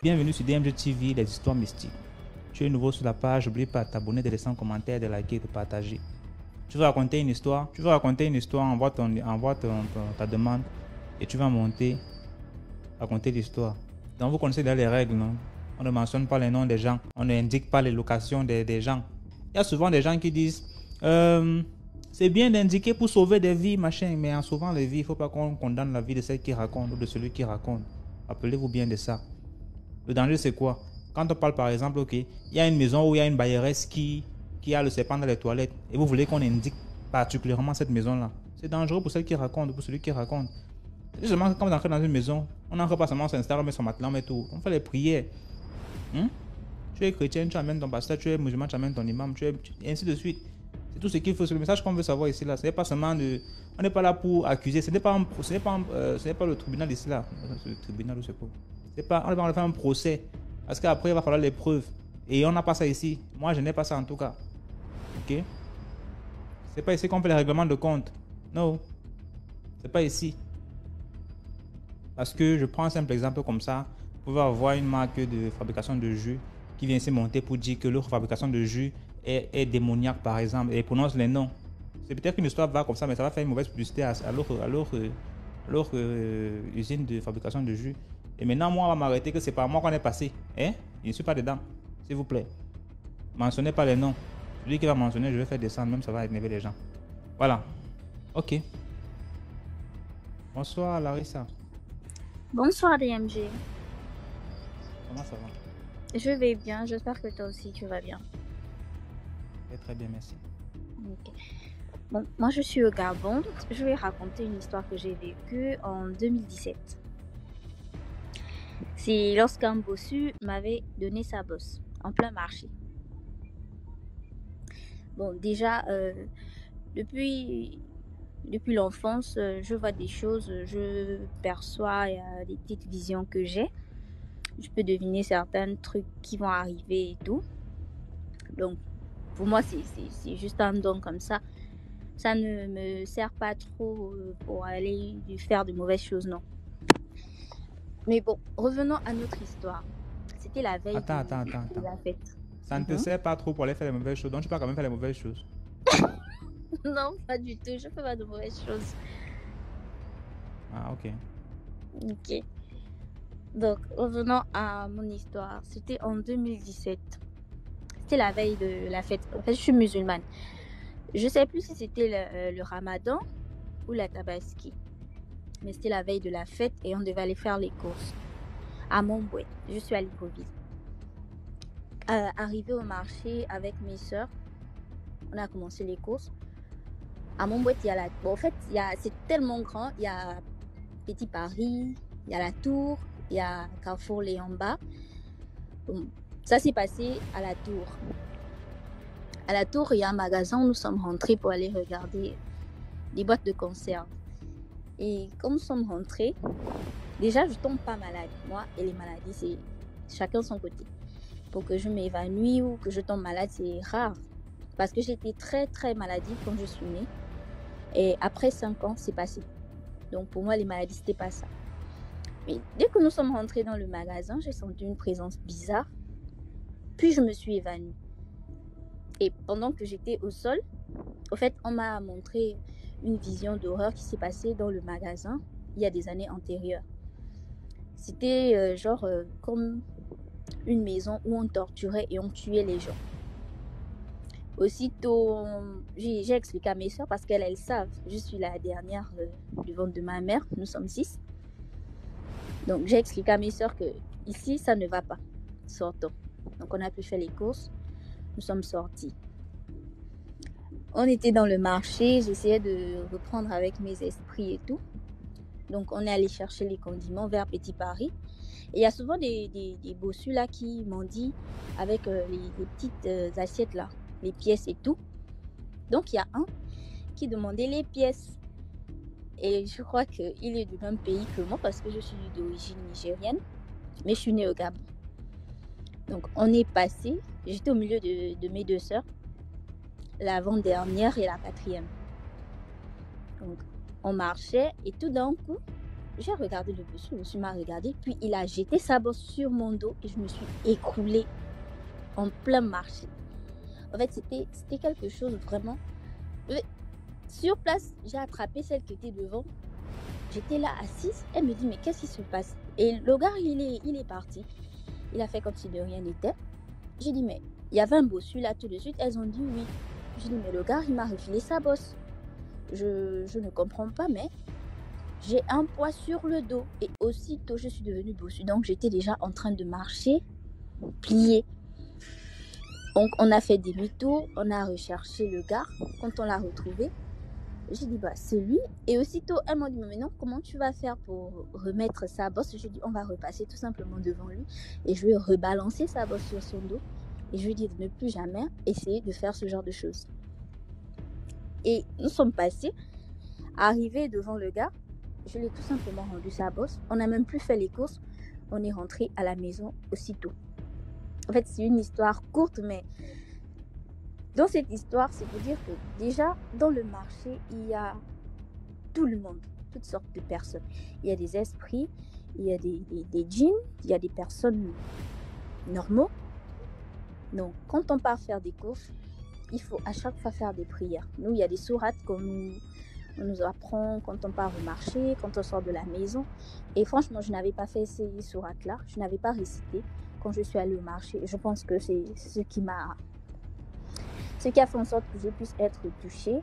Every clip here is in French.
Bienvenue sur DMG TV, les histoires mystiques. Tu es nouveau sur la page, n'oublie pas de t'abonner, de laisser un commentaire, de liker, de partager. Tu veux raconter une histoire? Envoie ta demande et tu vas monter, raconter l'histoire. Donc vous connaissez les règles, non? On ne mentionne pas les noms des gens, on n'indique pas les locations des gens. Il y a souvent des gens qui disent c'est bien d'indiquer pour sauver des vies, machin, mais en sauvant les vies, il ne faut pas qu'on condamne la vie de celle qui raconte ou de celui qui raconte. Rappelez-vous bien de ça. Le danger, c'est quoi? Quand on parle par exemple, ok, il y a une maison où il y a une bailleresse qui a le serpent dans les toilettes et vous voulez qu'on indique particulièrement cette maison-là. C'est dangereux pour celle qui raconte, pour celui qui raconte. Justement, quand on entre dans une maison, on n'entre pas seulement, on s'installe, on met son matelas, on met tout. On fait les prières. Tu es chrétien, tu amènes ton pasteur, tu es musulman, tu amènes ton imam, et ainsi de suite. C'est tout ce qu'il faut. C'est le message qu'on veut savoir ici là. Ce n'est pas seulement de. On n'est pas là pour accuser. Ce n'est pas le tribunal ici là. Le tribunal, je sais pas. On n'est pas faire un procès. Parce qu'après, il va falloir les preuves. Et on n'a pas ça ici. Moi, je n'ai pas ça en tout cas. Ok? C'est pas ici qu'on fait les règlements de compte. Non. C'est pas ici. Parce que je prends un simple exemple comme ça. Vous pouvez avoir une marque de fabrication de jus qui vient ici monter pour dire que leur fabrication de jus est démoniaque par exemple et prononce les noms. C'est peut-être qu'une histoire va comme ça, mais ça va faire une mauvaise publicité à leur usine de fabrication de jus. Et maintenant, moi, on va m'arrêter que c'est par moi qu'on est passé. Hein? Je ne suis pas dedans. S'il vous plaît. Mentionnez pas les noms. Celui qui va mentionner, je vais faire descendre, même ça va énerver les gens. Voilà. Ok. Bonsoir Larissa. Bonsoir DMG. Comment ça va? Je vais bien, j'espère que toi aussi tu vas bien. Très bien, merci. Okay. Bon, moi je suis au Gabon. Je vais raconter une histoire que j'ai vécue en 2017. C'est lorsqu'un bossu m'avait donné sa bosse en plein marché. Bon, déjà, depuis l'enfance, je vois des choses, je perçois des petites visions que j'ai. Je peux deviner certains trucs qui vont arriver et tout. Donc, pour moi, c'est juste un don comme ça. Ça ne me sert pas trop pour aller faire de mauvaises choses, non. Mais bon, revenons à notre histoire. C'était la veille de la fête. Ça ne te sert pas trop pour aller faire les mauvaises choses, donc tu peux quand même faire les mauvaises choses. Non, pas du tout. Je fais pas de mauvaises choses. Ah, ok. Ok. Donc, revenons à mon histoire. C'était en 2017. C'était la veille de la fête. En fait, je suis musulmane. Je ne sais plus si c'était le ramadan ou la tabaski. Mais c'était la veille de la fête et on devait aller faire les courses à Montbouet. Je suis à Libreville. Arrivé au marché avec mes soeurs, on a commencé les courses. À Montbouet, il y a c'est tellement grand. Il y a Petit Paris, il y a la Tour, il y a Carrefour Léon-Bas. Bon, ça s'est passé à la Tour. À la Tour, il y a un magasin où nous sommes rentrés pour aller regarder des boîtes de conserve. Et comme nous sommes rentrés, déjà, je tombe pas malade. Moi et les maladies, c'est chacun son côté. Pour que je m'évanouisse ou que je tombe malade, c'est rare. Parce que j'étais très, très maladive quand je suis née. Et après 5 ans, c'est passé. Donc, pour moi, les maladies, c'était pas ça. Mais dès que nous sommes rentrés dans le magasin, j'ai senti une présence bizarre. Puis, je me suis évanouie. Et pendant que j'étais au sol, au fait, on m'a montré une vision d'horreur qui s'est passée dans le magasin il y a des années antérieures. C'était comme une maison où on torturait et on tuait les gens. Aussitôt, j'ai expliqué à mes soeurs parce qu'elles savent. Je suis la dernière du ventre de ma mère. Nous sommes 6. Donc, j'ai expliqué à mes soeurs que ici, ça ne va pas. Sortons. Donc, on a pu faire les courses. Nous sommes sortis. On était dans le marché. J'essayais de reprendre avec mes esprits et tout. Donc, on est allé chercher les condiments vers Petit Paris. Et il y a souvent des bossus là qui m'ont dit avec les petites assiettes là, les pièces et tout. Donc, il y a un qui demandait les pièces. Et je crois qu'il est du même pays que moi parce que je suis d'origine nigérienne. Mais je suis née au Gabon. Donc, on est passé. J'étais au milieu de mes 2 sœurs. L'avant-dernière et la 4e. Donc, On marchait et tout d'un coup, j'ai regardé le monsieur m'a regardé, puis il a jeté sa bosse sur mon dos et je me suis écroulée en plein marché. En fait, c'était quelque chose vraiment... Sur place, j'ai attrapé celle qui était devant. J'étais là assise, elle me dit mais qu'est-ce qui se passe? Et le gars, il est parti. Il a fait comme si de rien n'était. J'ai dit mais il y avait un bossu là tout de suite. Elles ont dit oui. J'ai dit mais le gars, il m'a refilé sa bosse. Je ne comprends pas, mais j'ai un poids sur le dos. Et aussitôt, je suis devenue bossu. Donc, j'étais déjà en train de marcher, pliée. Donc, on a fait demi-tour. On a recherché le gars. Quand on l'a retrouvé, j'ai dit, bah, c'est lui. Et aussitôt, elle m'a dit, mais non, comment tu vas faire pour remettre sa bosse? Je lui ai dit, on va repasser tout simplement devant lui. Et je lui ai rebalancé sa bosse sur son dos. Et je lui ai dit de ne plus jamais essayer de faire ce genre de choses. Et nous sommes passés. Arrivé devant le gars, je lui ai tout simplement rendu sa bosse. On n'a même plus fait les courses. On est rentré à la maison aussitôt. En fait, c'est une histoire courte, mais dans cette histoire, c'est pour dire que déjà, dans le marché, il y a tout le monde, toutes sortes de personnes. Il y a des esprits, il y a des djinns, il y a des personnes normaux. Donc, quand on part faire des courses, il faut à chaque fois faire des prières. Nous, il y a des sourates qu'on nous apprend quand on part au marché, quand on sort de la maison. Et franchement, je n'avais pas fait ces sourates-là. Je n'avais pas récité quand je suis allée au marché. Je pense que c'est ce qui a fait en sorte que je puisse être touchée,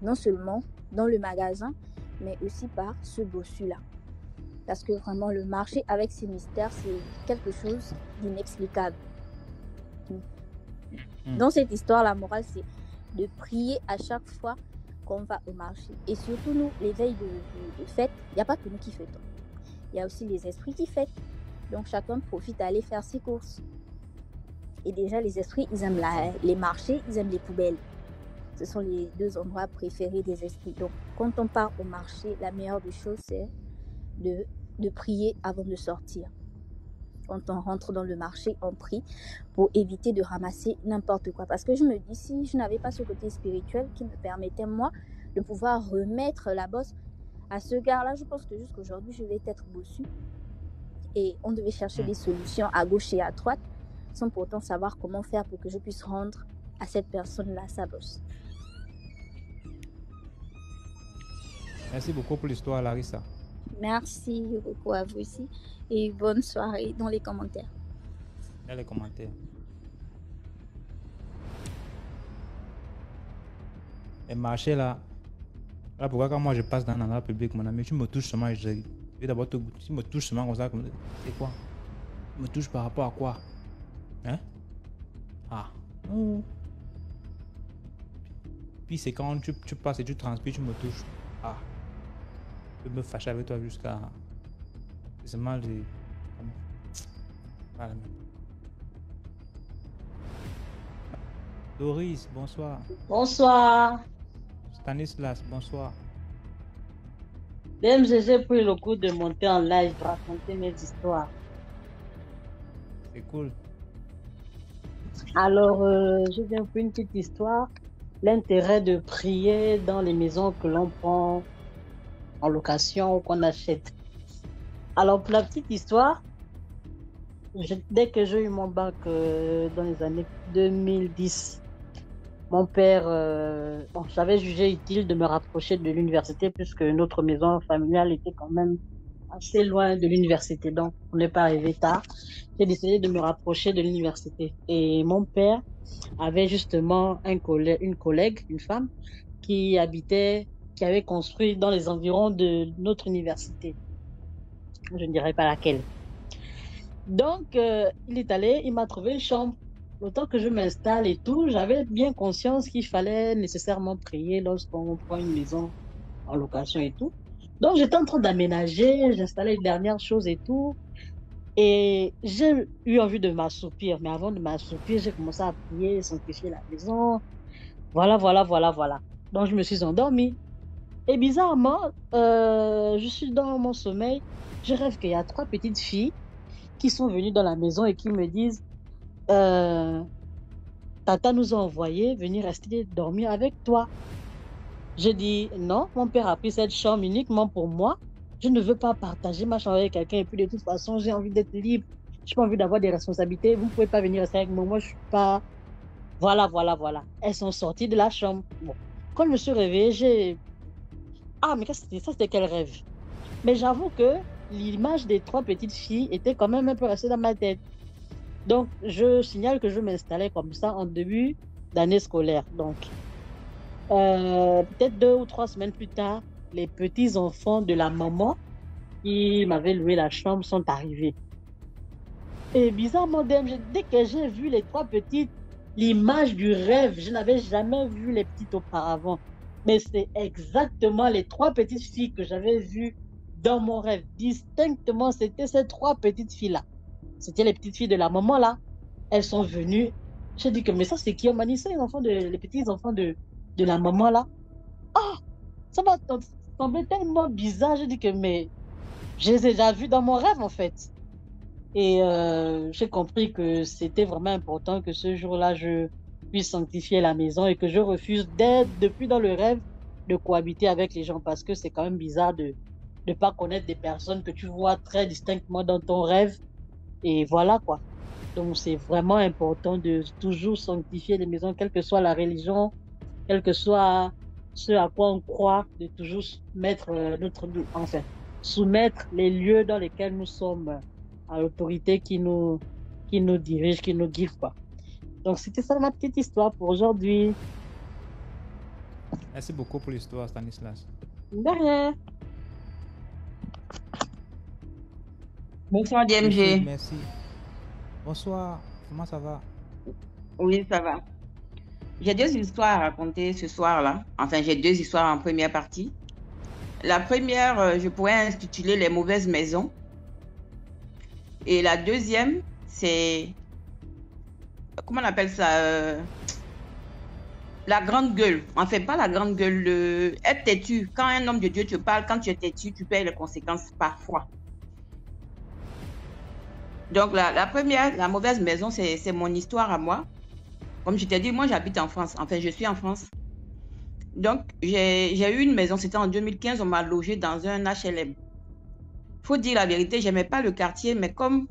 non seulement dans le magasin, mais aussi par ce bossu-là. Parce que vraiment, le marché avec ses mystères, c'est quelque chose d'inexplicable. Dans cette histoire, la morale, c'est de prier à chaque fois qu'on va au marché. Et surtout, nous, les veilles de fête, il n'y a pas que nous qui fêtons. Il y a aussi les esprits qui fêtent. Donc, chacun profite d'aller faire ses courses. Et déjà, les esprits, ils aiment les marchés, ils aiment les poubelles. Ce sont les deux endroits préférés des esprits. Donc, quand on part au marché, la meilleure des choses, c'est de prier avant de sortir. Quand on rentre dans le marché, on prie pour éviter de ramasser n'importe quoi. Parce que je me dis, si je n'avais pas ce côté spirituel qui me permettait, moi, de pouvoir remettre la bosse à ce gars-là, je pense que jusqu'à aujourd'hui, je vais être bossu. Et on devait chercher des solutions à gauche et à droite, sans pourtant savoir comment faire pour que je puisse rendre à cette personne-là sa bosse. Merci beaucoup pour l'histoire, Larissa. Merci beaucoup à vous aussi. Et bonne soirée dans les commentaires. Dans les commentaires. Les marchés là, pourquoi quand moi je passe dans un endroit public, mon ami, tu me touches seulement, je vais d'abord tu me touches seulement comme ça, c'est quoi? Tu me touches par rapport à quoi? Hein? Ah. Puis c'est quand tu passes et tu transpires, tu me touches. Ah. Je me fâche avec toi jusqu'à... C'est mal de... Voilà. Doris, bonsoir. Bonsoir. Stanislas, bonsoir. Même j'ai pris le coup de monter en live pour raconter mes histoires. C'est cool. Alors, je viens pour une petite histoire. L'intérêt de prier dans les maisons que l'on prend en location ou qu'on achète. Alors, pour la petite histoire, dès que j'ai eu mon bac dans les années 2010, mon père, j'avais jugé utile de me rapprocher de l'université puisque notre maison familiale était quand même assez loin de l'université. Donc, on n'est pas arrivé tard. J'ai décidé de me rapprocher de l'université. Et mon père avait justement une collègue, une femme, qui avait construit dans les environs de notre université. Je ne dirais pas laquelle. Donc, il est allé, il m'a trouvé une chambre. Autant que je m'installe et tout, j'avais bien conscience qu'il fallait nécessairement prier lorsqu'on prend une maison en location et tout. Donc, j'étais en train d'aménager, j'installais les dernières choses et tout. Et j'ai eu envie de m'assoupir. Mais avant de m'assoupir, j'ai commencé à prier, sanctifier la maison. Voilà. Donc, je me suis endormie. Et bizarrement, je suis dans mon sommeil. Je rêve qu'il y a 3 petites filles qui sont venues dans la maison et qui me disent Tata nous a envoyé venir rester dormir avec toi. J'ai dit non, mon père a pris cette chambre uniquement pour moi. Je ne veux pas partager ma chambre avec quelqu'un. Et puis de toute façon, j'ai envie d'être libre. Je n'ai pas envie d'avoir des responsabilités. Vous ne pouvez pas venir rester avec moi. Moi, je ne suis pas. Voilà, voilà, voilà. Elles sont sorties de la chambre. Bon. Quand je me suis réveillée, j'ai. Ah, mais c'était quel rêve? Mais j'avoue que l'image des trois petites filles était quand même un peu restée dans ma tête. Donc, je signale que je m'installais comme ça en début d'année scolaire. Donc, peut-être 2 ou 3 semaines plus tard, les petits-enfants de la maman qui m'avaient loué la chambre sont arrivés. Et bizarrement, dès que j'ai vu les trois petites, l'image du rêve, je n'avais jamais vu les petites auparavant. Mais c'est exactement les trois petites filles que j'avais vues dans mon rêve. Distinctement, c'était ces trois petites filles-là. C'était les petites filles de la maman là. Elles sont venues. J'ai dit que, mais ça, c'est qui? On m'a dit, c'est les petits-enfants de la maman là. Ah, ça m'a semblé tellement bizarre. J'ai dit que, mais je les ai déjà vus dans mon rêve en fait. Et j'ai compris que c'était vraiment important que ce jour-là, je puisse sanctifier la maison et que je refuse depuis dans le rêve, de cohabiter avec les gens parce que c'est quand même bizarre de ne pas connaître des personnes que tu vois très distinctement dans ton rêve. Et voilà quoi. Donc c'est vraiment important de toujours sanctifier les maisons, quelle que soit la religion, quel que soit ce à quoi on croit, de toujours mettre soumettre les lieux dans lesquels nous sommes à l'autorité qui nous dirige, qui nous guide, quoi. Donc, c'était ça ma petite histoire pour aujourd'hui. Merci beaucoup pour l'histoire, Stanislas. De rien. Bonsoir, DMG. Merci. Bonsoir, comment ça va? Oui, ça va. J'ai 2 histoires à raconter ce soir-là. Enfin, j'ai 2 histoires en première partie. La première, je pourrais intituler Les mauvaises maisons. Et la deuxième, c'est... Comment on appelle ça? La grande gueule. Enfin, pas la grande gueule. Être têtu. Quand un homme de Dieu te parle, quand tu es têtu, tu payes les conséquences parfois. Donc, la première, la mauvaise maison, c'est mon histoire à moi. Comme je t'ai dit, moi, j'habite en France. Enfin, je suis en France. Donc, j'ai eu une maison. C'était en 2015. On m'a logé dans un HLM. Faut dire la vérité, j'aimais pas le quartier, mais comme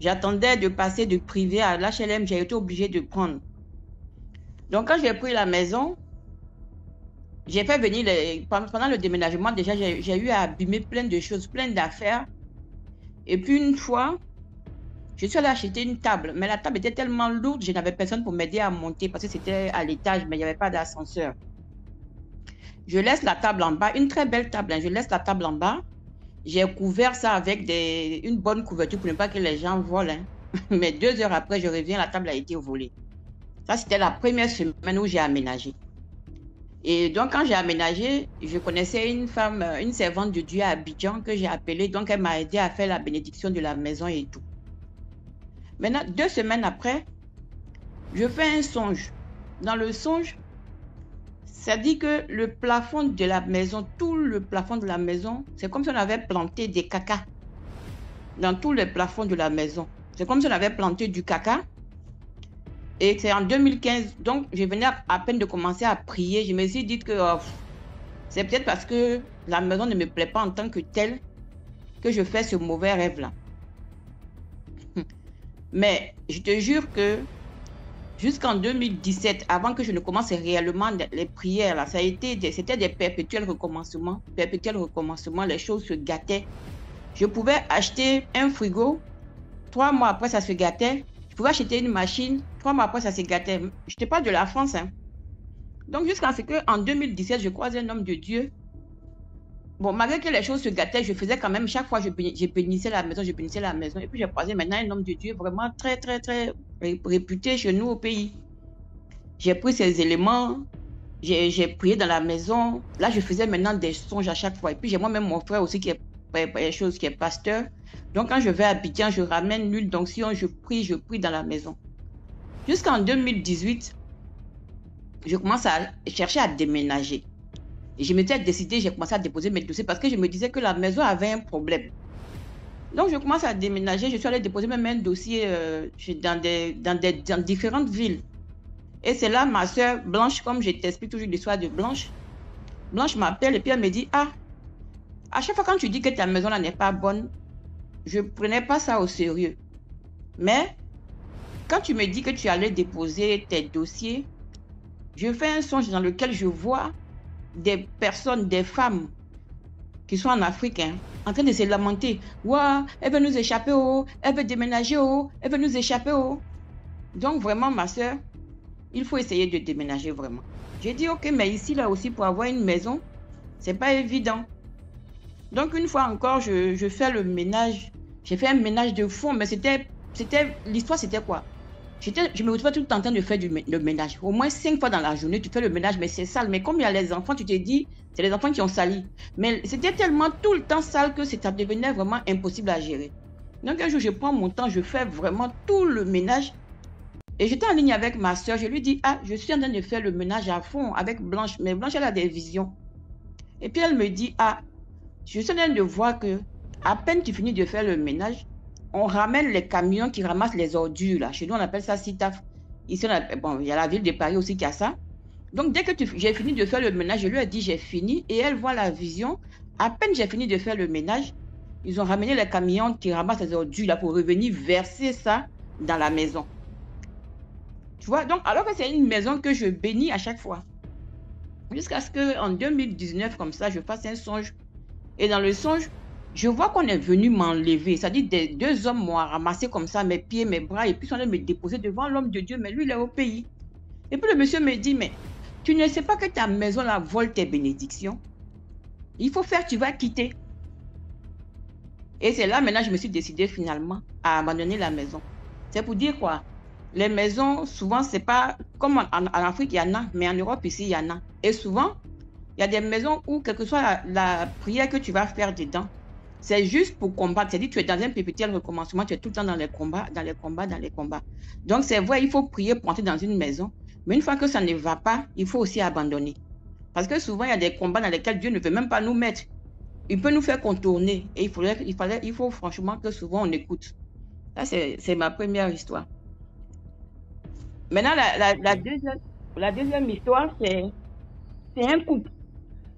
j'attendais de passer de privé à l'HLM, j'ai été obligée de prendre. Donc, quand j'ai pris la maison, j'ai fait venir pendant le déménagement, déjà, j'ai eu à abîmer plein de choses, plein d'affaires. Et puis, une fois, je suis allée acheter une table, mais la table était tellement lourde, je n'avais personne pour m'aider à monter parce que c'était à l'étage, mais il n'y avait pas d'ascenseur. Je laisse la table en bas, une très belle table, hein, je laisse la table en bas. J'ai couvert ça avec une bonne couverture pour ne pas que les gens volent. Hein. Mais 2 heures après, je reviens, la table a été volée. Ça, c'était la première semaine où j'ai aménagé. Et donc, quand j'ai aménagé, je connaissais une femme, une servante de Dieu à Abidjan que j'ai appelée. Donc, elle m'a aidé à faire la bénédiction de la maison et tout. Maintenant, 2 semaines après, je fais un songe. Dans le songe, ça dit que le plafond de la maison, tout le plafond de la maison, c'est comme si on avait planté des cacas dans tous les plafonds de la maison. C'est comme si on avait planté du caca. Et c'est en 2015, donc je venais à peine de commencer à prier. Je me suis dit que c'est peut-être parce que la maison ne me plaît pas en tant que telle que je fais ce mauvais rêve-là. Mais je te jure que jusqu'en 2017, avant que je ne commence réellement les prières, là, c'était des perpétuels recommencements. Les choses se gâtaient. Je pouvais acheter un frigo, 3 mois après, ça se gâtait. Je pouvais acheter une machine, 3 mois après, ça se gâtait. Je n'étais pas de la France. Hein. Donc, jusqu'à ce qu'en 2017, je croise un homme de Dieu. Bon, malgré que les choses se gâtaient, je faisais quand même, chaque fois, je bénissais la maison. Et puis, j'ai croisé maintenant un homme de Dieu vraiment très, très, très réputé chez nous au pays. J'ai pris ces éléments, j'ai prié dans la maison. Là, je faisais maintenant des songes à chaque fois. Et puis, j'ai moi-même mon frère aussi qui est pasteur. Donc, quand je vais à Abidjan, je ramène l'huile d'onction, je prie dans la maison. Jusqu'en 2018, je commence à chercher à déménager. Et je m'étais décidée, j'ai commencé à déposer mes dossiers parce que je me disais que la maison avait un problème. Donc, je commence à déménager. Je suis allée déposer même un dossier dans différentes villes. Et c'est là ma soeur Blanche, comme je t'explique toujours l'histoire de Blanche, Blanche m'appelle et puis elle me dit, ah, à chaque fois quand tu dis que ta maison là n'est pas bonne, je ne prenais pas ça au sérieux. Mais quand tu me dis que tu allais déposer tes dossiers, je fais un songe dans lequel je vois des personnes, des femmes qui sont en Afrique, hein, en train de se lamenter. Ouah, elle veut nous échapper, oh, elle veut déménager, oh, elle veut nous échapper, oh. Donc vraiment, ma soeur, il faut essayer de déménager vraiment. J'ai dit, ok, mais ici, là aussi, pour avoir une maison, c'est pas évident. Donc une fois encore, je fais le ménage. J'ai fait un ménage de fond, mais l'histoire, c'était quoi? Je me retrouvais tout le temps en train de faire le ménage. Au moins 5 fois dans la journée, tu fais le ménage, mais c'est sale. Mais comme il y a les enfants, tu te dis, c'est les enfants qui ont sali. Mais c'était tellement tout le temps sale que ça devenait vraiment impossible à gérer. Donc un jour, je prends mon temps, je fais vraiment tout le ménage. Et j'étais en ligne avec ma soeur. Je lui dis, ah, je suis en train de faire le ménage à fond avec Blanche. Mais Blanche, elle a des visions. Et puis elle me dit, ah, je suis en train de voir que à peine tu finis de faire le ménage, on ramène les camions qui ramassent les ordures là. Chez nous, on appelle ça CITAF. Ici, bon, il y a la ville de Paris aussi qui a ça. Donc, dès que j'ai fini de faire le ménage, je lui ai dit j'ai fini et elle voit la vision. À peine j'ai fini de faire le ménage, ils ont ramené les camions qui ramassent les ordures là pour revenir verser ça dans la maison. Tu vois, donc, alors que c'est une maison que je bénis à chaque fois. Jusqu'à ce qu'en 2019, comme ça, je fasse un songe. Et dans le songe, je vois qu'on est venu m'enlever. C'est-à-dire, deux hommes m'ont ramassé comme ça, mes pieds, mes bras, et puis ils sont allés me déposer devant l'homme de Dieu. Mais lui, il est au pays. Et puis le monsieur me dit, mais tu ne sais pas que ta maison là vole tes bénédictions. Il faut faire, tu vas quitter. Et c'est là, maintenant, je me suis décidé finalement à abandonner la maison. C'est pour dire quoi? Les maisons, souvent, c'est pas... Comme en Afrique, il y en a, mais en Europe, ici, il y en a. Et souvent, il y a des maisons où, quelle que soit la prière que tu vas faire dedans, c'est juste pour combattre. C'est-à-dire que tu es dans un perpétuel recommencement, tu es tout le temps dans les combats, dans les combats, dans les combats. Donc, c'est vrai, il faut prier pour entrer dans une maison. Mais une fois que ça ne va pas, il faut aussi abandonner. Parce que souvent, il y a des combats dans lesquels Dieu ne veut même pas nous mettre. Il peut nous faire contourner. Et il faut franchement que souvent on écoute. Ça, c'est ma première histoire. Maintenant, la deuxième histoire, c'est un couple.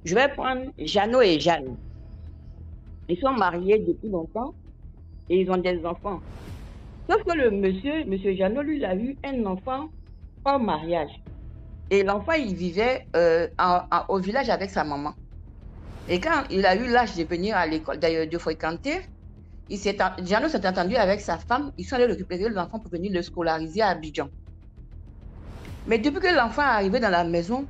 Je vais prendre Jeannot et Jeanne. Ils sont mariés depuis longtemps et ils ont des enfants. Sauf que le monsieur Jeannot, lui, il a eu un enfant hors mariage. Et l'enfant, il vivait au village avec sa maman. Et quand il a eu l'âge de venir à l'école, d'ailleurs de fréquenter, Jeannot s'est entendu avec sa femme. Ils sont allés récupérer l'enfant pour venir le scolariser à Abidjan. Mais depuis que l'enfant est arrivé dans la maison,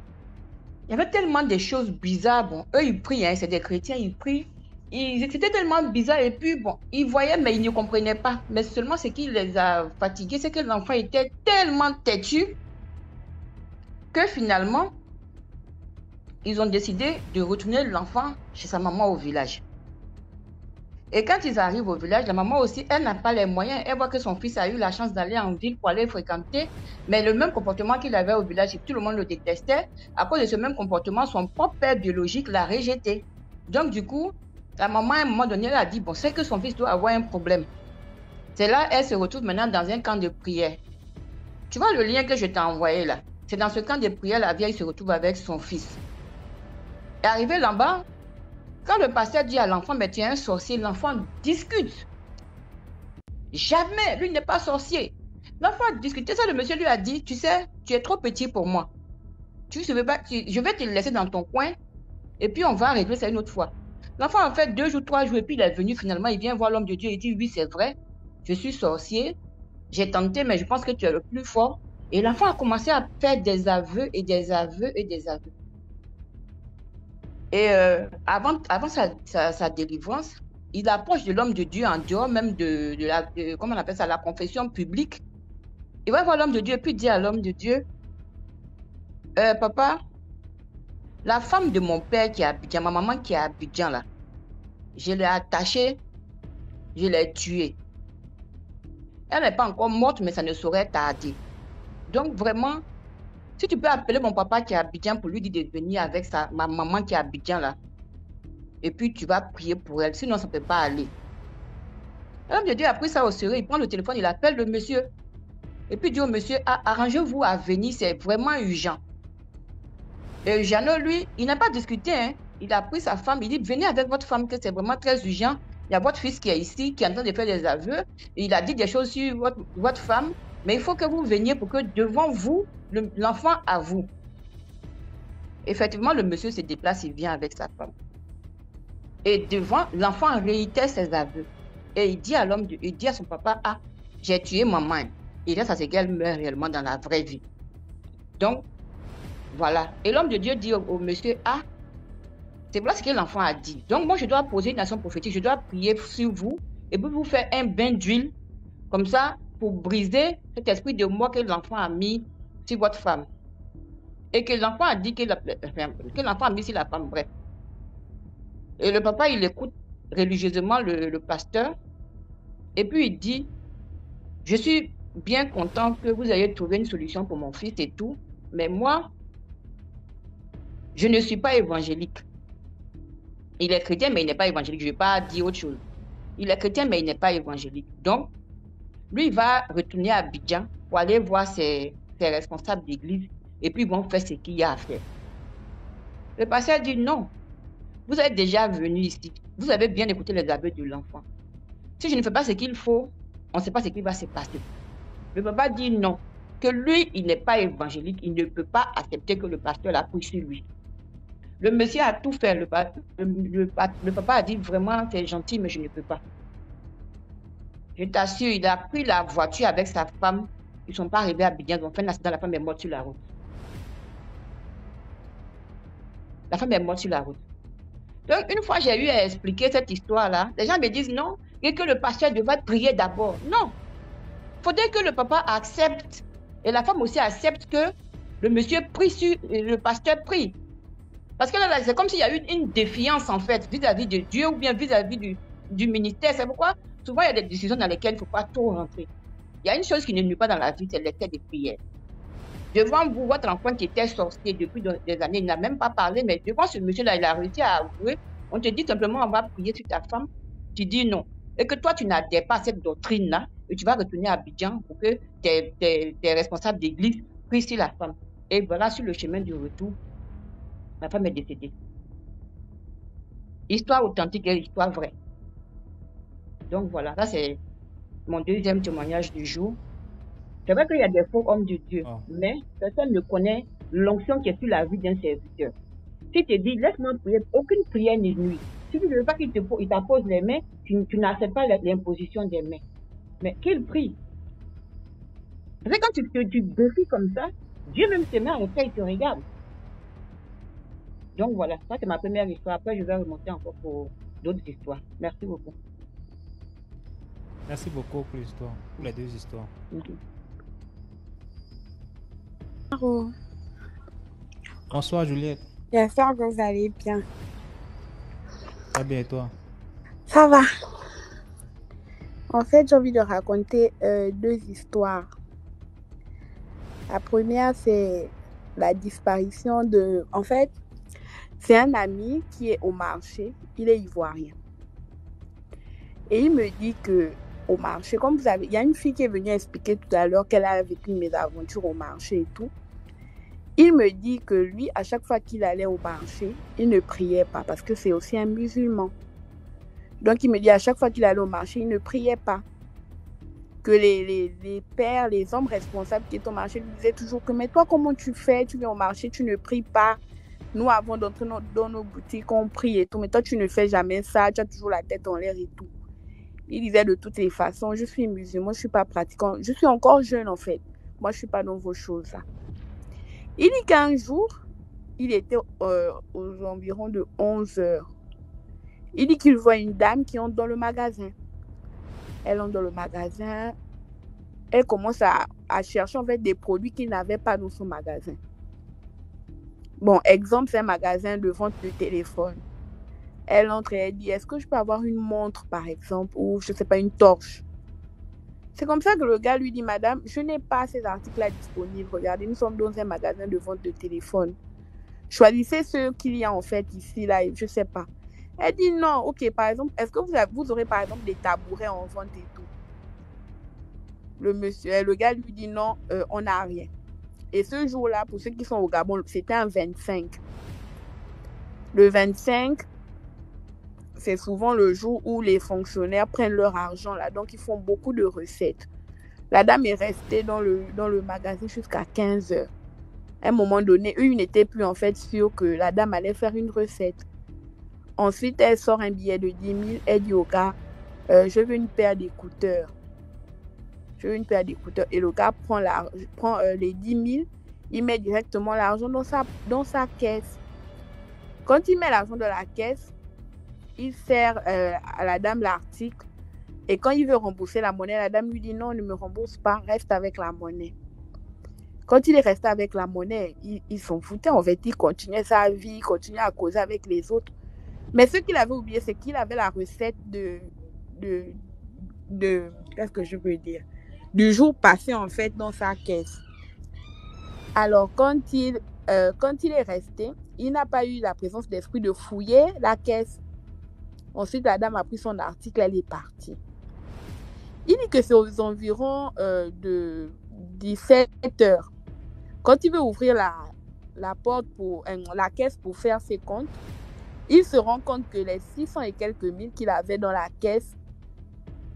il y avait tellement de choses bizarres. Bon, eux, ils prient, hein, c'est des chrétiens, ils prient. C'était tellement bizarre. Et puis, bon, ils voyaient, mais ils ne comprenaient pas. Mais seulement ce qui les a fatigués, c'est que l'enfant était tellement têtu que finalement, ils ont décidé de retourner l'enfant chez sa maman au village. Et quand ils arrivent au village, la maman aussi, elle n'a pas les moyens. Elle voit que son fils a eu la chance d'aller en ville pour aller fréquenter. Mais le même comportement qu'il avait au village, tout le monde le détestait. À cause de ce même comportement, son propre père biologique l'a rejeté. Donc du coup, la maman, à un moment donné, elle a dit, bon, c'est que son fils doit avoir un problème. C'est là, elle se retrouve maintenant dans un camp de prière. Tu vois le lien que je t'ai envoyé là? C'est dans ce camp de prière, la vieille se retrouve avec son fils. Et arrivé là-bas, quand le pasteur dit à l'enfant, mais tu es un sorcier, l'enfant discute. Jamais, lui n'est pas sorcier. L'enfant a discuté, ça le monsieur lui a dit, tu sais, tu es trop petit pour moi. Je vais te laisser dans ton coin et puis on va régler ça une autre fois. L'enfant a fait 2 jours, 3 jours et puis il est venu finalement, il vient voir l'homme de Dieu, il dit, oui c'est vrai, je suis sorcier, j'ai tenté mais je pense que tu es le plus fort. Et l'enfant a commencé à faire des aveux et des aveux et des aveux. Et avant sa délivrance, il approche de l'homme de Dieu en dehors même de comment on appelle ça, la confession publique. Il va voir l'homme de Dieu et puis il dit à l'homme de Dieu, papa, la femme de mon père qui est à Abidjan, ma maman qui est à Abidjan là, je l'ai attachée, je l'ai tuée. Elle n'est pas encore morte, mais ça ne saurait tarder. Donc vraiment, si tu peux appeler mon papa qui est à Abidjan pour lui dire de venir avec ma maman qui est à Abidjan là, et puis tu vas prier pour elle, sinon ça ne peut pas aller. L'homme de Dieu a pris ça au sérieux, il prend le téléphone, il appelle le monsieur. Et puis il dit au monsieur, arrangez-vous à venir, c'est vraiment urgent. Et Jeannot, lui, il n'a pas discuté, hein. Il a pris sa femme, il dit, venez avec votre femme, que c'est vraiment très urgent. Il y a votre fils qui est ici, qui est en train de faire des aveux. Et il a dit des choses sur votre femme, mais il faut que vous veniez pour que devant vous, l'enfant avoue. Effectivement, le monsieur se déplace, il vient avec sa femme. Et devant, l'enfant réitère ses aveux. Et il dit à l'homme, il dit à son papa, ah, j'ai tué maman. Il reste à ce qu'elle meurt réellement dans la vraie vie. Donc, voilà. Et l'homme de Dieu dit au monsieur, ah, c'est voilà ce que l'enfant a dit. Donc, moi, je dois poser une action prophétique, je dois prier sur vous et puis vous faire un bain d'huile, comme ça, pour briser cet esprit de mort que l'enfant a mis sur votre femme. Et que l'enfant a dit que l'enfant a mis sur la femme, bref. Et le papa, il écoute religieusement le pasteur. Et puis, il dit, je suis bien content que vous ayez trouvé une solution pour mon fils et tout. Mais moi, je ne suis pas évangélique. Il est chrétien, mais il n'est pas évangélique. Je ne vais pas dire autre chose. Il est chrétien, mais il n'est pas évangélique. Donc, lui, il va retourner à Abidjan pour aller voir ses responsables d'église. Et puis, ils vont faire ce qu'il y a à faire. Le pasteur dit non. Vous êtes déjà venu ici. Vous avez bien écouté les aveux de l'enfant. Si je ne fais pas ce qu'il faut, on ne sait pas ce qui va se passer. Le papa dit non. Que lui, il n'est pas évangélique. Il ne peut pas accepter que le pasteur l'a pris sur lui. Le monsieur a tout fait. Le papa a dit vraiment, c'est gentil, mais je ne peux pas. Je t'assure, il a pris la voiture avec sa femme. Ils ne sont pas arrivés à Abidjan. Ils ont fait un accident. La femme est morte sur la route. La femme est morte sur la route. Donc, une fois j'ai eu à expliquer cette histoire-là, les gens me disent non, et que le pasteur devait prier d'abord. Non. Il faudrait que le papa accepte, et la femme aussi accepte que le monsieur prie sur, le pasteur prie. Parce que là, c'est comme s'il y a eu une défiance, en fait, vis-à-vis de Dieu ou bien vis-à-vis du ministère. C'est pourquoi, souvent, il y a des décisions dans lesquelles il ne faut pas trop rentrer. Il y a une chose qui ne nuit pas dans la vie, c'est l'excès de prière. Devant vous, votre enfant qui était sorcier depuis des années, il n'a même pas parlé, mais devant ce monsieur-là, il a réussi à avouer. On te dit simplement, on va prier sur ta femme. Tu dis non. Et que toi, tu n'adhères pas à cette doctrine-là, et tu vas retourner à Abidjan pour que tes responsables d'église prient sur la femme. Et voilà, sur le chemin du retour, la femme est décédée. Histoire authentique et histoire vraie. Donc voilà, ça c'est mon deuxième témoignage du jour. C'est vrai qu'il y a des faux hommes de Dieu, mais personne ne connaît l'onction qui est sur la vie d'un serviteur. Si tu te dis, laisse-moi prier, aucune prière n'est nuit. Si tu ne veux pas qu'il t'impose les mains, tu n'acceptes pas l'imposition des mains. Mais qu'il prie. C'est quand tu défies comme ça, Dieu même se met en fait, il te regarde. Donc voilà, ça c'est ma première histoire. Après, je vais remonter encore pour d'autres histoires. Merci beaucoup. Merci beaucoup pour l'histoire, pour les deux histoires. Bonjour. Bonsoir Juliette. J'espère que vous allez bien. Très bien et toi? Ça va. En fait, j'ai envie de raconter deux histoires. La première, c'est la disparition de... En fait, c'est un ami qui est au marché. Il est ivoirien. Et il me dit que au marché, comme vous avez... Il y a une fille qui est venue expliquer tout à l'heure qu'elle a vécu une mésaventure au marché et tout. Il me dit que lui, à chaque fois qu'il allait au marché, il ne priait pas parce que c'est aussi un musulman. Donc, il me dit à chaque fois qu'il allait au marché, il ne priait pas. Que les pères, les hommes responsables qui étaient au marché lui disaient toujours que « Mais toi, comment tu fais? Tu viens au marché, tu ne pries pas. Nous, avant d'entrer dans nos boutiques, on prie et tout. Mais toi, tu ne fais jamais ça. Tu as toujours la tête en l'air et tout. » Il disait de toutes les façons, je suis musulman, je ne suis pas pratiquant. Je suis encore jeune en fait. Moi, je ne suis pas dans vos choses là. Il dit qu'un jour, il était aux environs de 11 heures. Il dit qu'il voit une dame qui entre dans le magasin. Elle entre dans le magasin. Elle commence à chercher en fait des produits qu'il n'avait pas dans son magasin. Bon, exemple, c'est un magasin de vente de téléphone. Elle entre et elle dit, est-ce que je peux avoir une montre par exemple, ou je ne sais pas, une torche? C'est comme ça que le gars lui dit, madame, je n'ai pas ces articles-là disponibles. Regardez, nous sommes dans un magasin de vente de téléphone. Choisissez ceux qu'il y a en fait ici, là, je ne sais pas. Elle dit non, ok, par exemple, est-ce que vous aurez par exemple des tabourets en vente et tout? Le gars lui dit non, on n'a rien. Et ce jour-là, pour ceux qui sont au Gabon, c'était un 25. Le 25, c'est souvent le jour où les fonctionnaires prennent leur argent là, donc ils font beaucoup de recettes. La dame est restée dans le magasin jusqu'à 15 heures. À un moment donné, eux, ils n'étaient plus en fait sûrs que la dame allait faire une recette. Ensuite, elle sort un billet de 10 000, elle dit au gars, je veux une paire d'écouteurs. Je veux une paire d'écouteurs. Et le gars prend les 10 000, il met directement l'argent dans sa caisse. Quand il met l'argent dans la caisse, il sert à la dame l'article. Et quand il veut rembourser la monnaie, la dame lui dit non, ne me rembourse pas, reste avec la monnaie. Quand il est resté avec la monnaie, ils s'en foutaient. En fait, il continuait sa vie, il continuait à causer avec les autres. Mais ce qu'il avait oublié, c'est qu'il avait la recette de qu'est-ce que je veux dire, du jour passé en fait dans sa caisse. Alors quand il est resté, il n'a pas eu la présence d'esprit de fouiller la caisse. Ensuite, la dame a pris son article, elle est partie. Il dit que c'est aux environs de 17 heures. Quand il veut ouvrir la porte la caisse pour faire ses comptes, il se rend compte que les 600 et quelques mille qu'il avait dans la caisse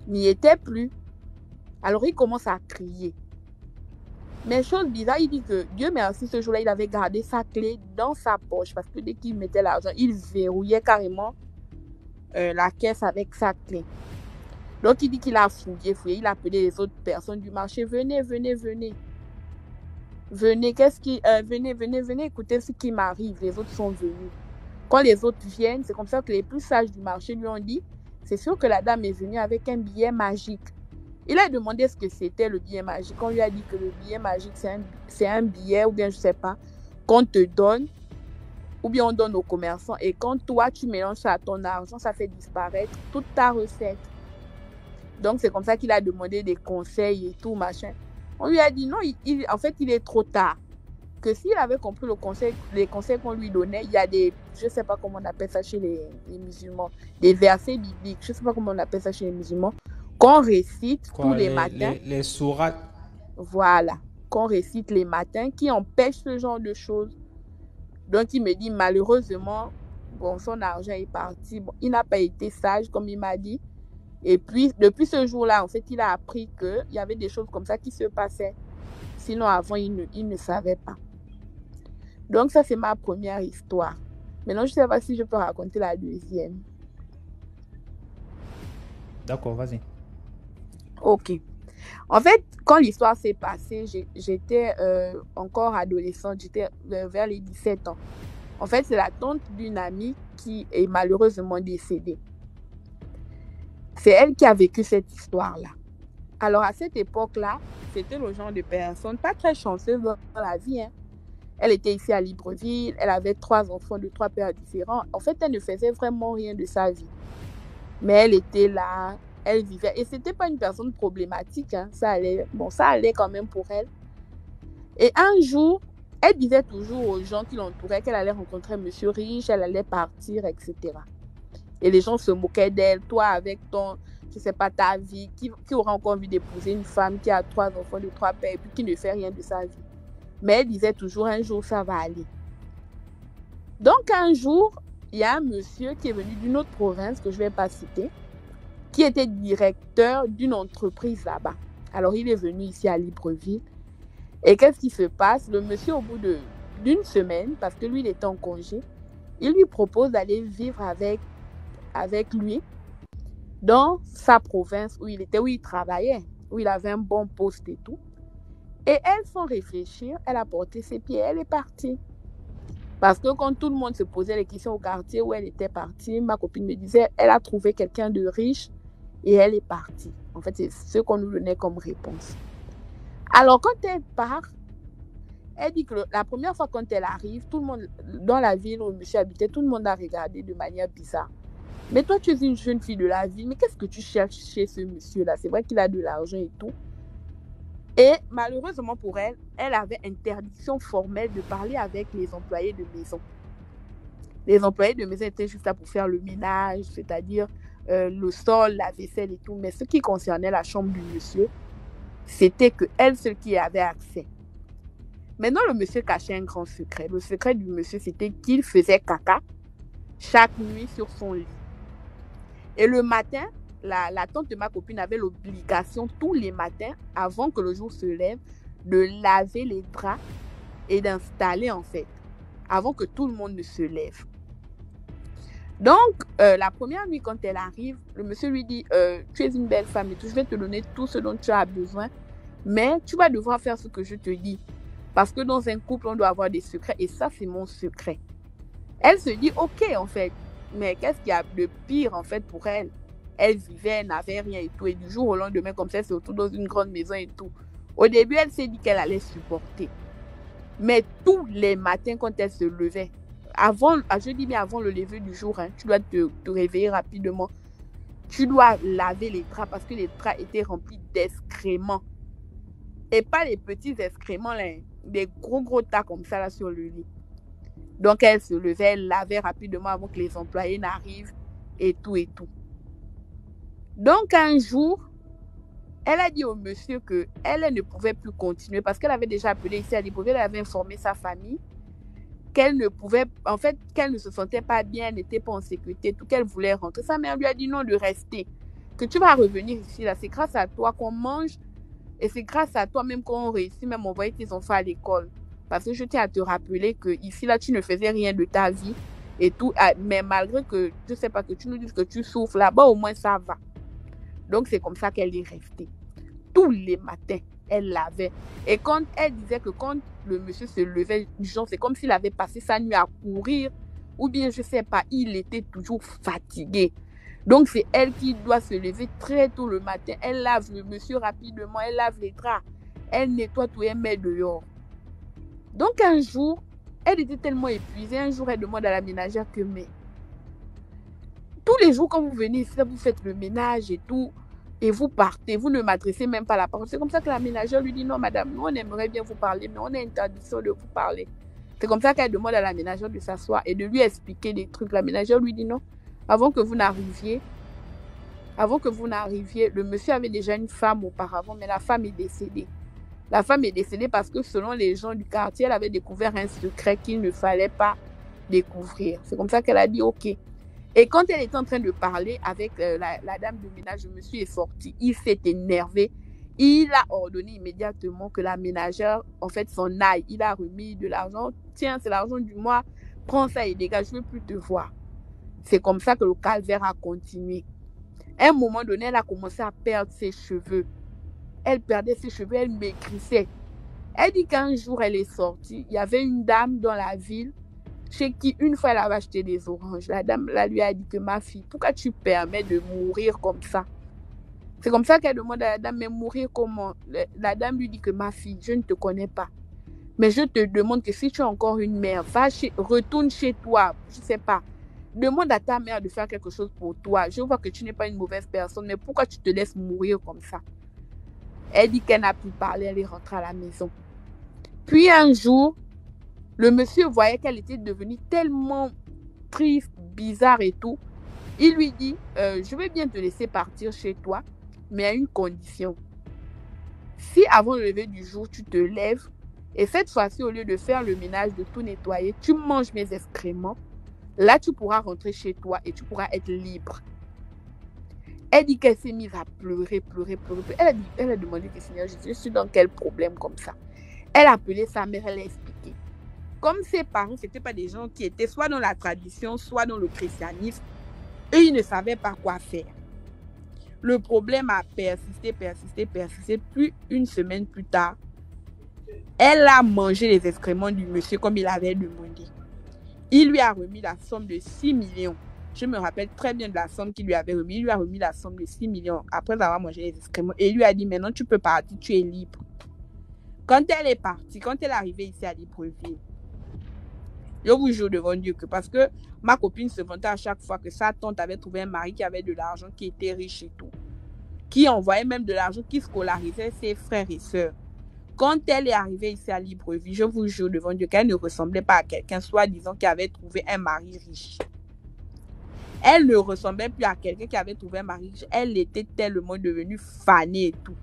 n'y étaient plus. Alors il commence à crier. Mais chose bizarre, il dit que Dieu merci, ce jour-là, il avait gardé sa clé dans sa poche parce que dès qu'il mettait l'argent, il verrouillait carrément la caisse avec sa clé. Donc il dit qu'il a fouillé, il a appelé les autres personnes du marché. Venez, venez, écoutez ce qui m'arrive. Les autres sont venus. Quand les autres viennent, c'est comme ça que les plus sages du marché lui ont dit, c'est sûr que la dame est venue avec un billet magique. Il a demandé ce que c'était le billet magique. On lui a dit que le billet magique, c'est un billet, ou bien je ne sais pas, qu'on te donne, ou bien on donne aux commerçants. Et quand toi, tu mélanges ça à ton argent, ça fait disparaître toute ta recette. Donc, c'est comme ça qu'il a demandé des conseils et tout, machin. On lui a dit non, en fait, il est trop tard. Que s'il avait compris les conseils qu'on lui donnait, il y a des, je ne sais pas comment on appelle ça chez les musulmans, des versets bibliques, je ne sais pas comment on appelle ça chez les musulmans, qu'on récite tous les matins. Les sourates. Voilà, qu'on récite les matins, qui empêchent ce genre de choses. Donc, il me dit, malheureusement, bon, son argent est parti. Bon, il n'a pas été sage, comme il m'a dit. Et puis, depuis ce jour-là, en fait, il a appris qu'il y avait des choses comme ça qui se passaient. Sinon, avant, il ne savait pas. Donc, ça, c'est ma première histoire. Maintenant, je ne sais pas si je peux raconter la deuxième. D'accord, vas-y. Ok. En fait, quand l'histoire s'est passée, j'étais encore adolescente, j'étais vers les 17 ans. En fait, c'est la tante d'une amie qui est malheureusement décédée. C'est elle qui a vécu cette histoire-là. Alors, à cette époque-là, c'était le genre de personne pas très chanceuse dans la vie. Hein. Elle était ici à Libreville, elle avait 3 enfants de 3 pères différents. En fait, elle ne faisait vraiment rien de sa vie. Mais elle était là, elle vivait. Et ce n'était pas une personne problématique. Hein. Ça allait quand même pour elle. Et un jour, elle disait toujours aux gens qui l'entouraient qu'elle allait rencontrer monsieur riche, elle allait partir, etc. Et les gens se moquaient d'elle. Toi, avec ton, je ne sais pas, ta vie, qui aura encore envie d'épouser une femme qui a 3 enfants de 3 pères et puis qui ne fait rien de sa vie. Mais elle disait toujours, un jour, ça va aller. Donc, un jour, il y a un monsieur qui est venu d'une autre province, que je ne vais pas citer, qui était directeur d'une entreprise là-bas. Alors, il est venu ici à Libreville. Et qu'est-ce qui se passe? Le monsieur, au bout d'une semaine, parce que lui, il était en congé, il lui propose d'aller vivre avec lui dans sa province où il travaillait, où il avait un bon poste et tout. Et elle, sans réfléchir, elle a porté ses pieds, elle est partie. Parce que quand tout le monde se posait les questions au quartier où elle était partie, ma copine me disait, elle a trouvé quelqu'un de riche et elle est partie. En fait, c'est ce qu'on nous donnait comme réponse. Alors, quand elle part, elle dit que la première fois quand elle arrive, tout le monde, dans la ville où le monsieur habitait, tout le monde a regardé de manière bizarre. Mais toi, tu es une jeune fille de la ville, mais qu'est-ce que tu cherches chez ce monsieur-là? C'est vrai qu'il a de l'argent et tout. Et malheureusement pour elle, elle avait interdiction formelle de parler avec les employés de maison. Les employés de maison étaient juste là pour faire le ménage, c'est-à-dire le sol, la vaisselle et tout. Mais ce qui concernait la chambre du monsieur, c'était qu'elle seule qui y avait accès. Maintenant, le monsieur cachait un grand secret. Le secret du monsieur, c'était qu'il faisait caca chaque nuit sur son lit. Et le matin, la tante de ma copine avait l'obligation tous les matins, avant que le jour se lève, de laver les draps et d'installer en fait, avant que tout le monde ne se lève. Donc, la première nuit, quand elle arrive, le monsieur lui dit, tu es une belle femme et tout, je vais te donner tout ce dont tu as besoin, mais tu vas devoir faire ce que je te dis. Parce que dans un couple, on doit avoir des secrets et ça, c'est mon secret. Elle se dit, ok, en fait, mais qu'est-ce qu'il y a de pire, en fait, pour elle? Elle vivait, elle n'avait rien et tout, et du jour au lendemain, comme ça, elle se retrouve dans une grande maison et tout. Au début, elle s'est dit qu'elle allait supporter. Mais tous les matins, quand elle se levait, je dis bien avant le lever du jour, hein, tu dois te réveiller rapidement. Tu dois laver les draps parce que les draps étaient remplis d'excréments. Et pas les petits excréments, là, des gros tas comme ça là sur le lit. Donc, elle se levait, elle lavait rapidement avant que les employés n'arrivent et tout et tout. Donc, un jour, elle a dit au monsieur qu'elle ne pouvait plus continuer parce qu'elle avait déjà appelé ici à Libreville, elle avait informé sa famille qu'elle ne pouvait, en fait, qu'elle ne se sentait pas bien, elle n'était pas en sécurité, tout qu'elle voulait rentrer. Sa mère lui a dit non de rester, que tu vas revenir ici, là, c'est grâce à toi qu'on mange et c'est grâce à toi même qu'on réussit même à envoyer tes enfants à l'école. Parce que je tiens à te rappeler que ici, là, tu ne faisais rien de ta vie et tout, mais malgré que, je sais pas, que tu nous dises que tu souffres là-bas, au moins ça va. Donc, c'est comme ça qu'elle est restée. Tous les matins, elle lavait. Et quand elle disait que quand le monsieur se levait, genre, c'est comme s'il avait passé sa nuit à courir, ou bien, je sais pas, il était toujours fatigué. Donc, c'est elle qui doit se lever très tôt le matin. Elle lave le monsieur rapidement, elle lave les draps, elle nettoie tout et elle met dehors. Donc, un jour, elle était tellement épuisée. Un jour, elle demande à la ménagère que, mais tous les jours, quand vous venez ici, vous faites le ménage et tout, et vous partez, vous ne m'adressez même pas la parole. C'est comme ça que la ménagère lui dit, non, madame, nous, on aimerait bien vous parler, mais on a une tradition de vous parler. C'est comme ça qu'elle demande à la ménagère de s'asseoir et de lui expliquer des trucs. La ménagère lui dit, non, avant que vous n'arriviez, le monsieur avait déjà une femme auparavant, mais la femme est décédée. La femme est décédée parce que selon les gens du quartier, elle avait découvert un secret qu'il ne fallait pas découvrir. C'est comme ça qu'elle a dit, ok. Et quand elle était en train de parler avec la dame de ménage, le monsieur est sorti. Il s'est énervé. Il a ordonné immédiatement que la ménagère, en fait, s'en aille. Il a remis de l'argent. Tiens, c'est l'argent du mois. Prends ça et dégage. Je ne veux plus te voir. C'est comme ça que le calvaire a continué. À un moment donné, elle a commencé à perdre ses cheveux. Elle perdait ses cheveux, elle maigrissait. Elle dit qu'un jour, elle est sortie. Il y avait une dame dans la ville chez qui, une fois, elle avait acheté des oranges. La dame là, lui a dit que ma fille, pourquoi tu permets de mourir comme ça? C'est comme ça qu'elle demande à la dame, mais mourir comment? La dame lui dit que ma fille, je ne te connais pas. Mais je te demande que si tu as encore une mère, retourne chez toi. Je ne sais pas. Demande à ta mère de faire quelque chose pour toi. Je vois que tu n'es pas une mauvaise personne, mais pourquoi tu te laisses mourir comme ça? Elle dit qu'elle n'a plus parlé, elle est rentrée à la maison. Puis un jour, le monsieur voyait qu'elle était devenue tellement triste, bizarre et tout. Il lui dit, je vais bien te laisser partir chez toi, mais à une condition. Si avant le lever du jour, tu te lèves, et cette fois-ci, au lieu de faire le ménage, de tout nettoyer, tu manges mes excréments, là, tu pourras rentrer chez toi et tu pourras être libre. Elle dit qu'elle s'est mise à pleurer. Elle a demandé que Seigneur Jésus, je suis dans quel problème comme ça? Elle a appelé sa mère, elle a expliqué. Comme ses parents, ce n'étaient pas des gens qui étaient soit dans la tradition, soit dans le christianisme, eux, ils ne savaient pas quoi faire. Le problème a persisté. Plus une semaine plus tard, elle a mangé les excréments du monsieur comme il avait demandé. Il lui a remis la somme de 6 millions. Je me rappelle très bien de la somme qu'il lui avait remis. Il lui a remis la somme de 6 millions après avoir mangé les excréments. Et il lui a dit, maintenant tu peux partir, tu es libre. Quand elle est partie, quand elle est arrivée ici à Libreville, je vous jure devant Dieu que parce que ma copine se vantait à chaque fois que sa tante avait trouvé un mari qui avait de l'argent, qui était riche et tout, qui envoyait même de l'argent, qui scolarisait ses frères et sœurs. Quand elle est arrivée ici à Libreville, je vous jure devant Dieu qu'elle ne ressemblait pas à quelqu'un, soi-disant, qui avait trouvé un mari riche. Elle ne ressemblait plus à quelqu'un qui avait trouvé un mari riche. Elle était tellement devenue fanée et tout.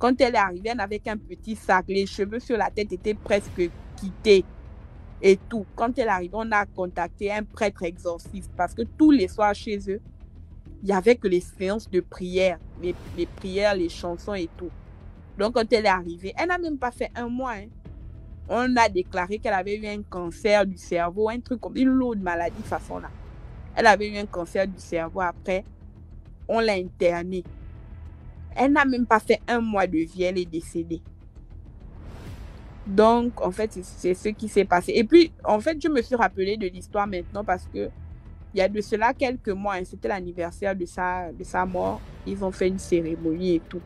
Quand elle est arrivée, elle n'avait qu'un petit sac. Les cheveux sur la tête étaient presque quittés et tout. Quand elle est arrivée, on a contacté un prêtre exorciste parce que tous les soirs chez eux, il n'y avait que les séances de prière, les prières, les chansons et tout. Donc, quand elle est arrivée, elle n'a même pas fait un mois. On a déclaré qu'elle avait eu un cancer du cerveau, un truc comme une lourde maladie façon là. Elle avait eu un cancer du cerveau après. On l'a internée. Elle n'a même pas fait un mois de vie, elle est décédée. Donc, en fait, c'est ce qui s'est passé. Et puis, en fait, je me suis rappelée de l'histoire maintenant parce que il y a de cela quelques mois, c'était l'anniversaire de sa mort. Ils ont fait une cérémonie et tout.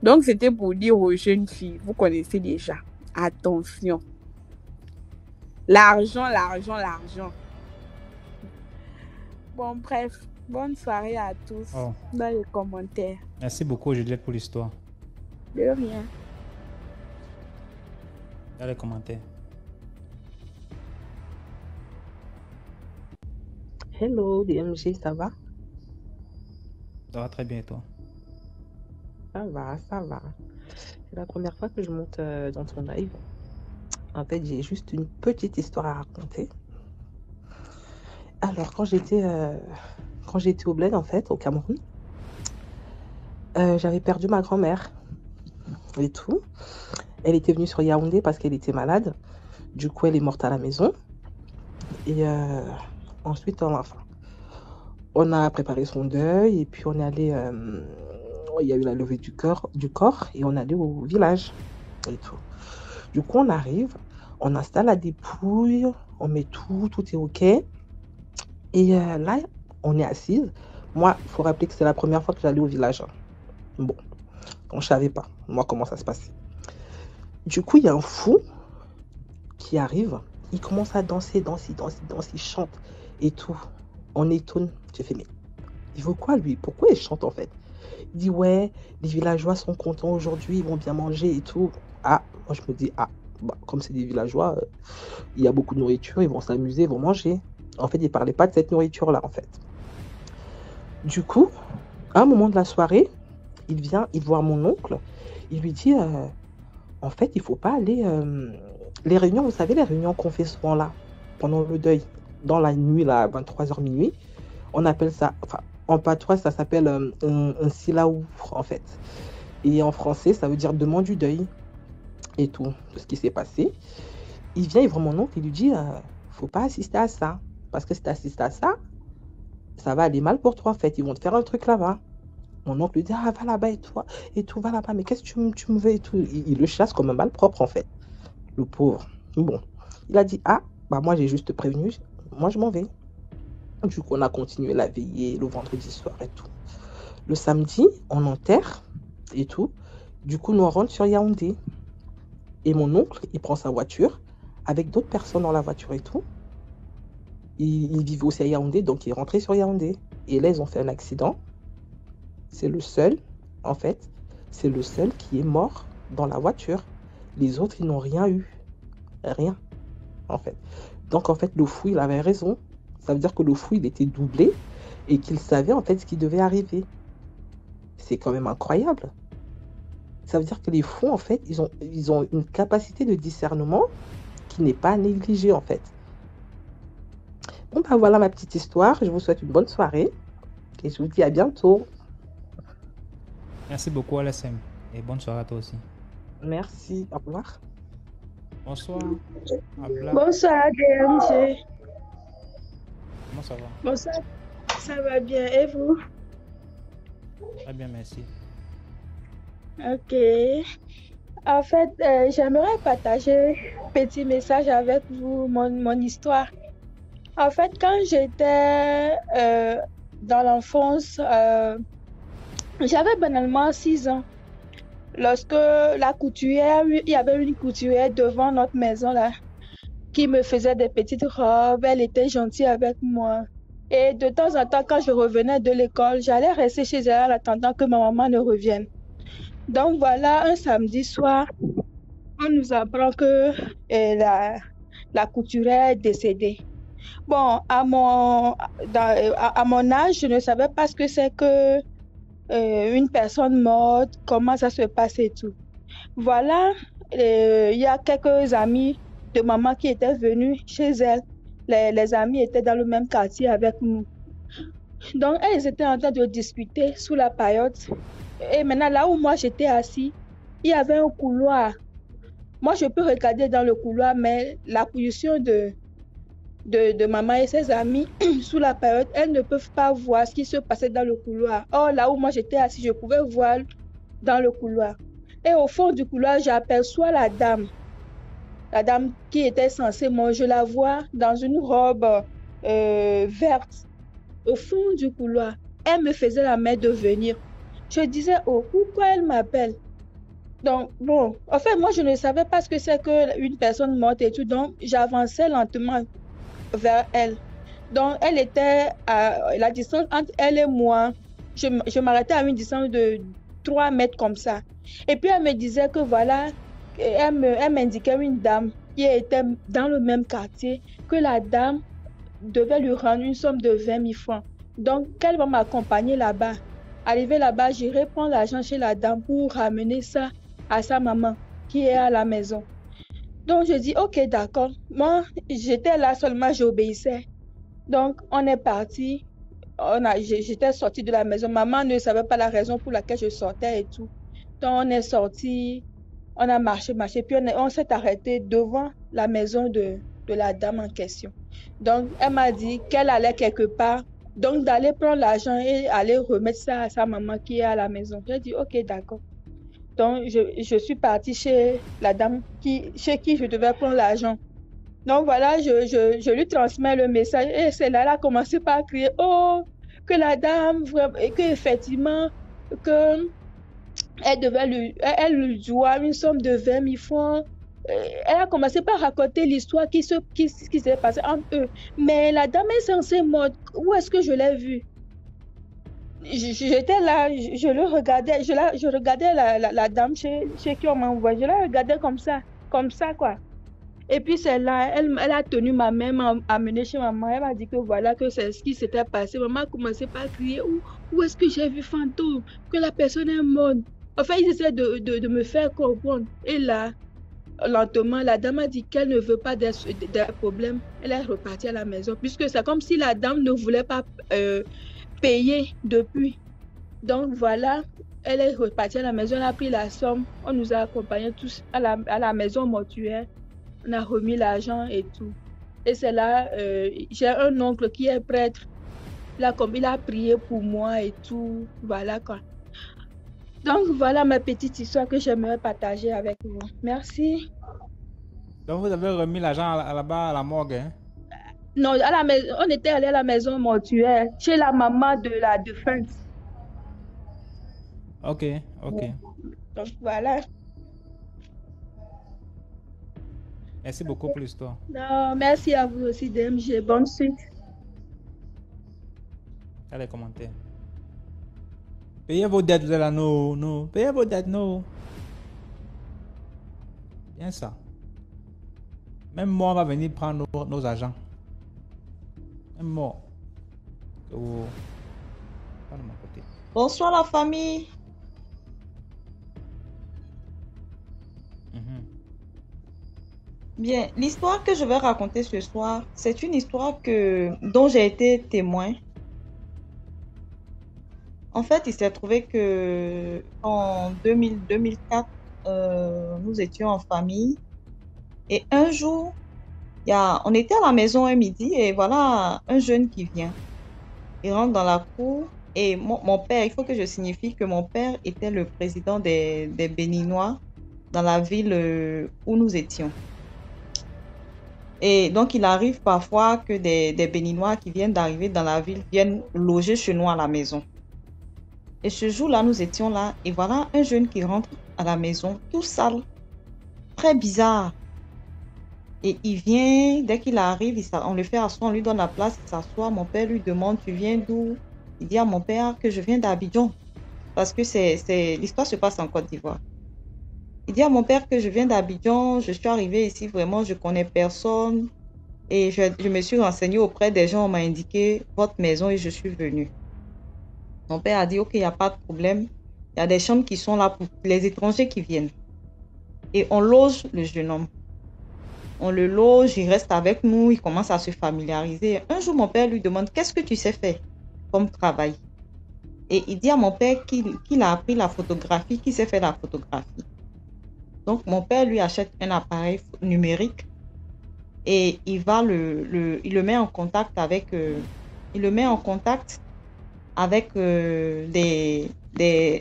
Donc, c'était pour dire aux jeunes filles, vous connaissez déjà, attention. L'argent. Bon, bref, bonne soirée à tous dans les commentaires. Merci beaucoup, Juliette, pour l'histoire. De rien. Dans les commentaires. Hello, DMG, ça va? Ça va très bien, et toi? Ça va. C'est la première fois que je monte dans ton live. En fait, j'ai juste une petite histoire à raconter. Alors, quand j'étais au bled, en fait, au Cameroun, j'avais perdu ma grand-mère et tout. Elle était venue sur Yaoundé parce qu'elle était malade. Du coup, elle est morte à la maison. Et ensuite, on a préparé son deuil et puis on est allé... il y a eu la levée du corps et on est allé au village et tout. Du coup, on arrive, on installe la dépouille, on met tout est OK. Et là, on est assise. Moi, il faut rappeler que c'est la première fois que j'allais au village. Bon, on ne savait pas, moi, comment ça se passait. Du coup, il y a un fou qui arrive. Il commence à danser, il chante et tout. On étonne. J'ai fait, mais il veut quoi, lui? Pourquoi il chante, en fait? Il dit, ouais, les villageois sont contents aujourd'hui, ils vont bien manger et tout. Ah, moi, je me dis, comme c'est des villageois, il y a beaucoup de nourriture, ils vont s'amuser, ils vont manger. En fait, il ne parlait pas de cette nourriture-là, en fait. Du coup, à un moment de la soirée, il vient, il voit mon oncle, il lui dit, en fait, il ne faut pas aller... les réunions, vous savez, les réunions qu'on fait souvent là, pendant le deuil, dans la nuit, là, à 23h minuit, on appelle ça... Enfin, en patois, ça s'appelle un silaouf, en fait. Et en français, ça veut dire demande du deuil et tout, de ce qui s'est passé. Il vient, il voit mon oncle, il lui dit, faut pas assister à ça. Parce que si tu assistes à ça, ça va aller mal pour toi, en fait. Ils vont te faire un truc là-bas. Mon oncle lui dit, va là-bas et tout, va là-bas. Mais qu'est-ce que tu me veux et tout. Il le chasse comme un malpropre, en fait. Le pauvre. Bon. Il a dit, moi, j'ai juste prévenu. Moi, je m'en vais. Du coup, on a continué la veillée le vendredi soir et tout. Le samedi, on enterre et tout. Du coup, nous, on rentre sur Yaoundé. Et mon oncle, il prend sa voiture avec d'autres personnes dans la voiture et tout. Il vivait aussi à Yaoundé, donc il est rentré sur Yaoundé. Et là, ils ont fait un accident. C'est le seul, en fait, qui est mort dans la voiture. Les autres, ils n'ont rien eu. Rien, en fait. Donc, en fait, le fou, il avait raison. Ça veut dire que le fou, il était doublé et qu'il savait, en fait, ce qui devait arriver. C'est quand même incroyable. Ça veut dire que les fous, en fait, ils ont une capacité de discernement qui n'est pas négligée, en fait. Bon, voilà ma petite histoire. Je vous souhaite une bonne soirée et je vous dis à bientôt. Merci beaucoup, LSM. Et bonne soirée à toi aussi. Merci. Au revoir. Bonsoir. Abla. Bonsoir, DMG. Comment ça va? Bonsoir. Ça va bien. Et vous? Très bien, merci. Ok. En fait, j'aimerais partager un petit message avec vous, mon histoire. En fait, quand j'étais dans l'enfance, j'avais banalement 6 ans. Lorsque la couturière, il y avait une couturière devant notre maison là, qui me faisait des petites robes, elle était gentille avec moi. Et de temps en temps, quand je revenais de l'école, j'allais rester chez elle en attendant que ma maman ne revienne. Donc voilà, un samedi soir, on nous apprend que la couturière est décédée. Bon, à mon âge, je ne savais pas ce que c'est que une personne morte, comment ça se passe et tout. Voilà, il y a quelques amis de maman qui étaient venus chez elle. Les amis étaient dans le même quartier avec nous. Donc, elles étaient en train de discuter sous la paillote. Et maintenant, là où moi j'étais assis, il y avait un couloir. Moi, je peux regarder dans le couloir, mais la position de maman et ses amis sous la paillote, elles ne peuvent pas voir ce qui se passait dans le couloir. Or, là où moi j'étais assis, je pouvais voir dans le couloir. Et au fond du couloir, j'aperçois la dame qui était censée manger. Je la vois dans une robe verte au fond du couloir. Elle me faisait la main de venir. Je disais, oh, pourquoi elle m'appelle? Donc, bon, en fait, moi, je ne savais pas ce que c'est qu'une personne morte et tout. Donc, j'avançais lentement vers elle. Donc, elle était à la distance entre elle et moi. Je m'arrêtais à une distance de 3 mètres comme ça. Et puis, elle me disait que voilà, elle m'indiquait une dame qui était dans le même quartier, que la dame devait lui rendre une somme de 20 000 francs. Donc, qu'elle va m'accompagner là-bas. Arrivé là-bas, j'irai prendre l'argent chez la dame pour ramener ça à sa maman qui est à la maison. Donc, je dis, ok, d'accord. Moi, j'étais là seulement, j'obéissais. Donc, on est parti. J'étais sortie de la maison. Maman ne savait pas la raison pour laquelle je sortais et tout. Donc, on est sorti, on a marché, puis on s'est arrêté devant la maison de la dame en question. Donc, elle m'a dit qu'elle allait quelque part, donc d'aller prendre l'argent et aller remettre ça à sa maman qui est à la maison. J'ai dit, ok, d'accord. Donc, je suis partie chez la dame chez qui je devais prendre l'argent. Donc, voilà, je lui transmets le message et c'est là, elle a commencé par crier, oh, que la dame, qu'effectivement, que elle lui doit une somme de 20 000 francs. Elle a commencé par raconter l'histoire qui s'est passée entre eux. Mais la dame est censée morte. Où est-ce que je l'ai vue? J'étais là, je le regardais, je regardais la dame chez qui on m'a envoyé. Je la regardais comme ça quoi. Et puis c'est là, elle a tenu ma main, m'a amené chez maman. Elle m'a dit que voilà, que c'est ce qui s'était passé. Maman a commencé par crier, où est-ce que j'ai vu fantôme? Que la personne est morte. Enfin, ils essaient de me faire comprendre. Et là, lentement, la dame a dit qu'elle ne veut pas de problème. Elle est repartie à la maison, puisque c'est comme si la dame ne voulait pas payer depuis. Donc voilà, elle est repartie à la maison, elle a pris la somme. On nous a accompagnés tous à la maison mortuaire. On a remis l'argent et tout. Et c'est là, j'ai un oncle qui est prêtre. Là, comme il a prié pour moi et tout. Voilà quoi. Donc voilà ma petite histoire que j'aimerais partager avec vous. Merci. Donc vous avez remis l'argent là-bas à la morgue, hein? Non, on était allé à la maison mortuaire, chez la maman de la défunte. Ok. Donc voilà. Merci beaucoup pour l'histoire. Non, merci à vous aussi, DMG. Bonne suite. Dans les commentaires. Payez vos dettes, vous êtes là, non. Payez vos dettes, non. Bien ça. Même moi, on va venir prendre nos agents. Même moi. Pas de mon côté. Bonsoir la famille. Bien, l'histoire que je vais raconter ce soir, c'est une histoire dont j'ai été témoin. En fait, il s'est trouvé que en 2004, nous étions en famille. Et un jour, on était à la maison un midi et voilà un jeune qui vient. Il rentre dans la cour et mon père, il faut que je signifie que mon père était le président des Béninois dans la ville où nous étions. Et donc, il arrive parfois que des Béninois qui viennent d'arriver dans la ville viennent loger chez nous à la maison. Et ce jour-là, nous étions là et voilà un jeune qui rentre à la maison, tout sale, très bizarre. Et il vient, dès qu'il arrive, on le fait asseoir, on lui donne la place, il s'assoit. Mon père lui demande, tu viens d'où? Il dit à mon père que je viens d'Abidjan, parce que l'histoire se passe en Côte d'Ivoire. Il dit à mon père que je viens d'Abidjan, je suis arrivé ici, vraiment, je connais personne. Et je me suis renseignée auprès des gens, on m'a indiqué votre maison et je suis venue. Mon père a dit, OK, il n'y a pas de problème. Il y a des chambres qui sont là pour les étrangers qui viennent. Et on loge le jeune homme. On le loge, il reste avec nous, il commence à se familiariser. Un jour, mon père lui demande, qu'est-ce que tu sais faire comme travail? Et il dit à mon père qu'il a appris la photographie, qu'il sait faire la photographie. Donc, mon père lui achète un appareil numérique et il le met en contact avec,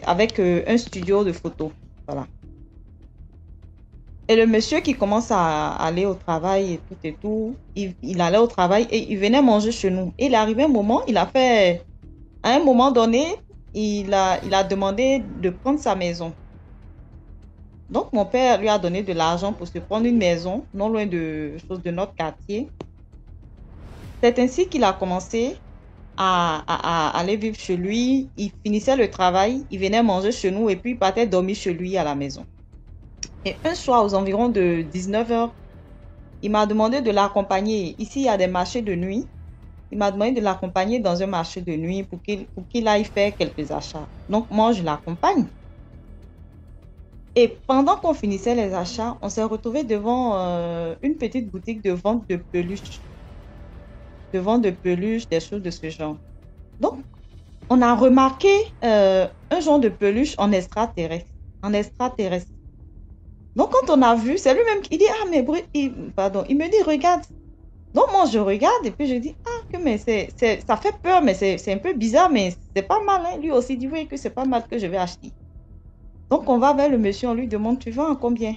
avec un studio de photo. Voilà. Et le monsieur qui commence à aller au travail et tout, il allait au travail et il venait manger chez nous. Et il est arrivé un moment, à un moment donné, il a demandé de prendre sa maison. Donc, mon père lui a donné de l'argent pour se prendre une maison, non loin de notre quartier. C'est ainsi qu'il a commencé à aller vivre chez lui. Il finissait le travail, il venait manger chez nous et puis il partait dormir chez lui à la maison. Et un soir, aux environs de 19h, il m'a demandé de l'accompagner. Ici, il y a des marchés de nuit. Il m'a demandé de l'accompagner dans un marché de nuit pour qu'il aille faire quelques achats. Donc, moi, je l'accompagne. Et pendant qu'on finissait les achats, on s'est retrouvé devant une petite boutique de vente de peluches. De vente de peluches, des choses de ce genre. Donc, on a remarqué un genre de peluche en extraterrestre. Donc, quand on a vu, c'est lui-même qui dit, ah, mais il me dit, regarde. Donc, moi, je regarde et puis je dis, ah, mais ça fait peur, mais c'est un peu bizarre, mais c'est pas mal. Hein. Lui aussi dit, oui, que c'est pas mal que je vais acheter. Donc, on va vers le monsieur, on lui demande, tu vends à combien?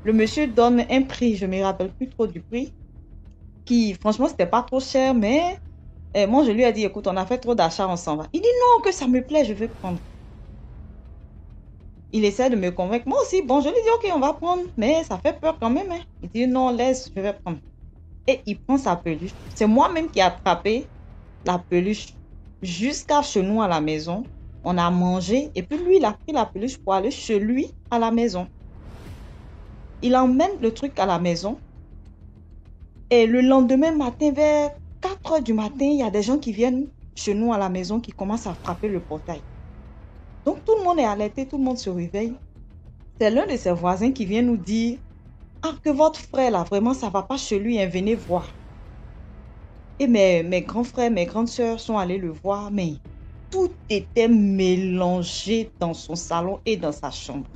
Le monsieur donne un prix, je ne me rappelle plus trop du prix, qui, franchement, c'était pas trop cher, mais moi, je lui ai dit, écoute, on a fait trop d'achats, on s'en va. Il dit, non, que ça me plaît, je vais prendre. Il essaie de me convaincre. Moi aussi, bon, je lui dis, ok, on va prendre, mais ça fait peur quand même. Hein. Il dit, non, laisse, je vais prendre. Et il prend sa peluche. C'est moi-même qui ai attrapé la peluche jusqu'à chez nous à la maison. On a mangé et puis lui, il a pris la peluche pour aller chez lui à la maison. Il emmène le truc à la maison. Et le lendemain matin, vers 4 h du matin, il y a des gens qui viennent chez nous à la maison qui commencent à frapper le portail. Donc tout le monde est alerté, tout le monde se réveille. C'est l'un de ses voisins qui vient nous dire « Ah, que votre frère là, vraiment, ça ne va pas chez lui, hein, venez voir. » Et mes grands frères, mes grandes sœurs sont allés le voir, mais tout était mélangé dans son salon et dans sa chambre.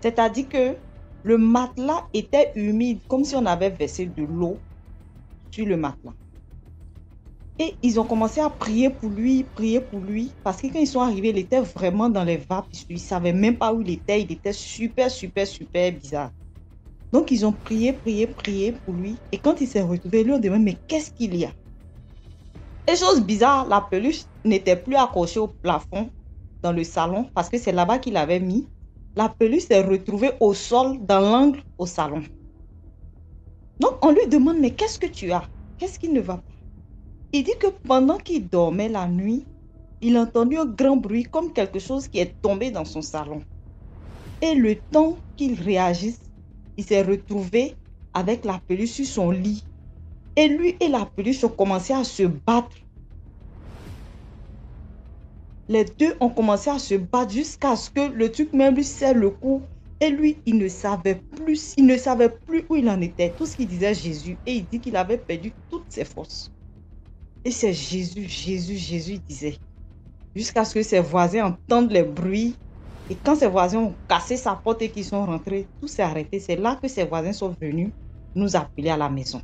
C'est-à-dire que le matelas était humide, comme si on avait versé de l'eau sur le matelas. Et ils ont commencé à prier pour lui, parce que quand ils sont arrivés, il était vraiment dans les vapes, ils ne savaient même pas où il était super, super, super bizarre. Donc ils ont prié pour lui, et quand il s'est retrouvé, ils lui ont demandé, mais qu'est-ce qu'il y a? Et chose bizarre, la peluche n'était plus accrochée au plafond dans le salon, parce que c'est là-bas qu'il l'avait mis. La peluche s'est retrouvée au sol, dans l'angle au salon. Donc on lui demande, mais qu'est-ce que tu as? Qu'est-ce qui ne va pas? Il dit que pendant qu'il dormait la nuit, il a entendu un grand bruit comme quelque chose qui est tombé dans son salon. Et le temps qu'il réagisse, il s'est retrouvé avec la peluche sur son lit. Et lui et la peluche ont commencé à se battre. Les deux ont commencé à se battre jusqu'à ce que le truc même lui serre le cou. Et lui, il ne savait plus où il en était. Tout ce qu'il disait Jésus. Et il dit qu'il avait perdu toutes ses forces. Et c'est Jésus, il disait. Jusqu'à ce que ses voisins entendent les bruits. Et quand ses voisins ont cassé sa porte et qu'ils sont rentrés, tout s'est arrêté. C'est là que ses voisins sont venus nous appeler à la maison.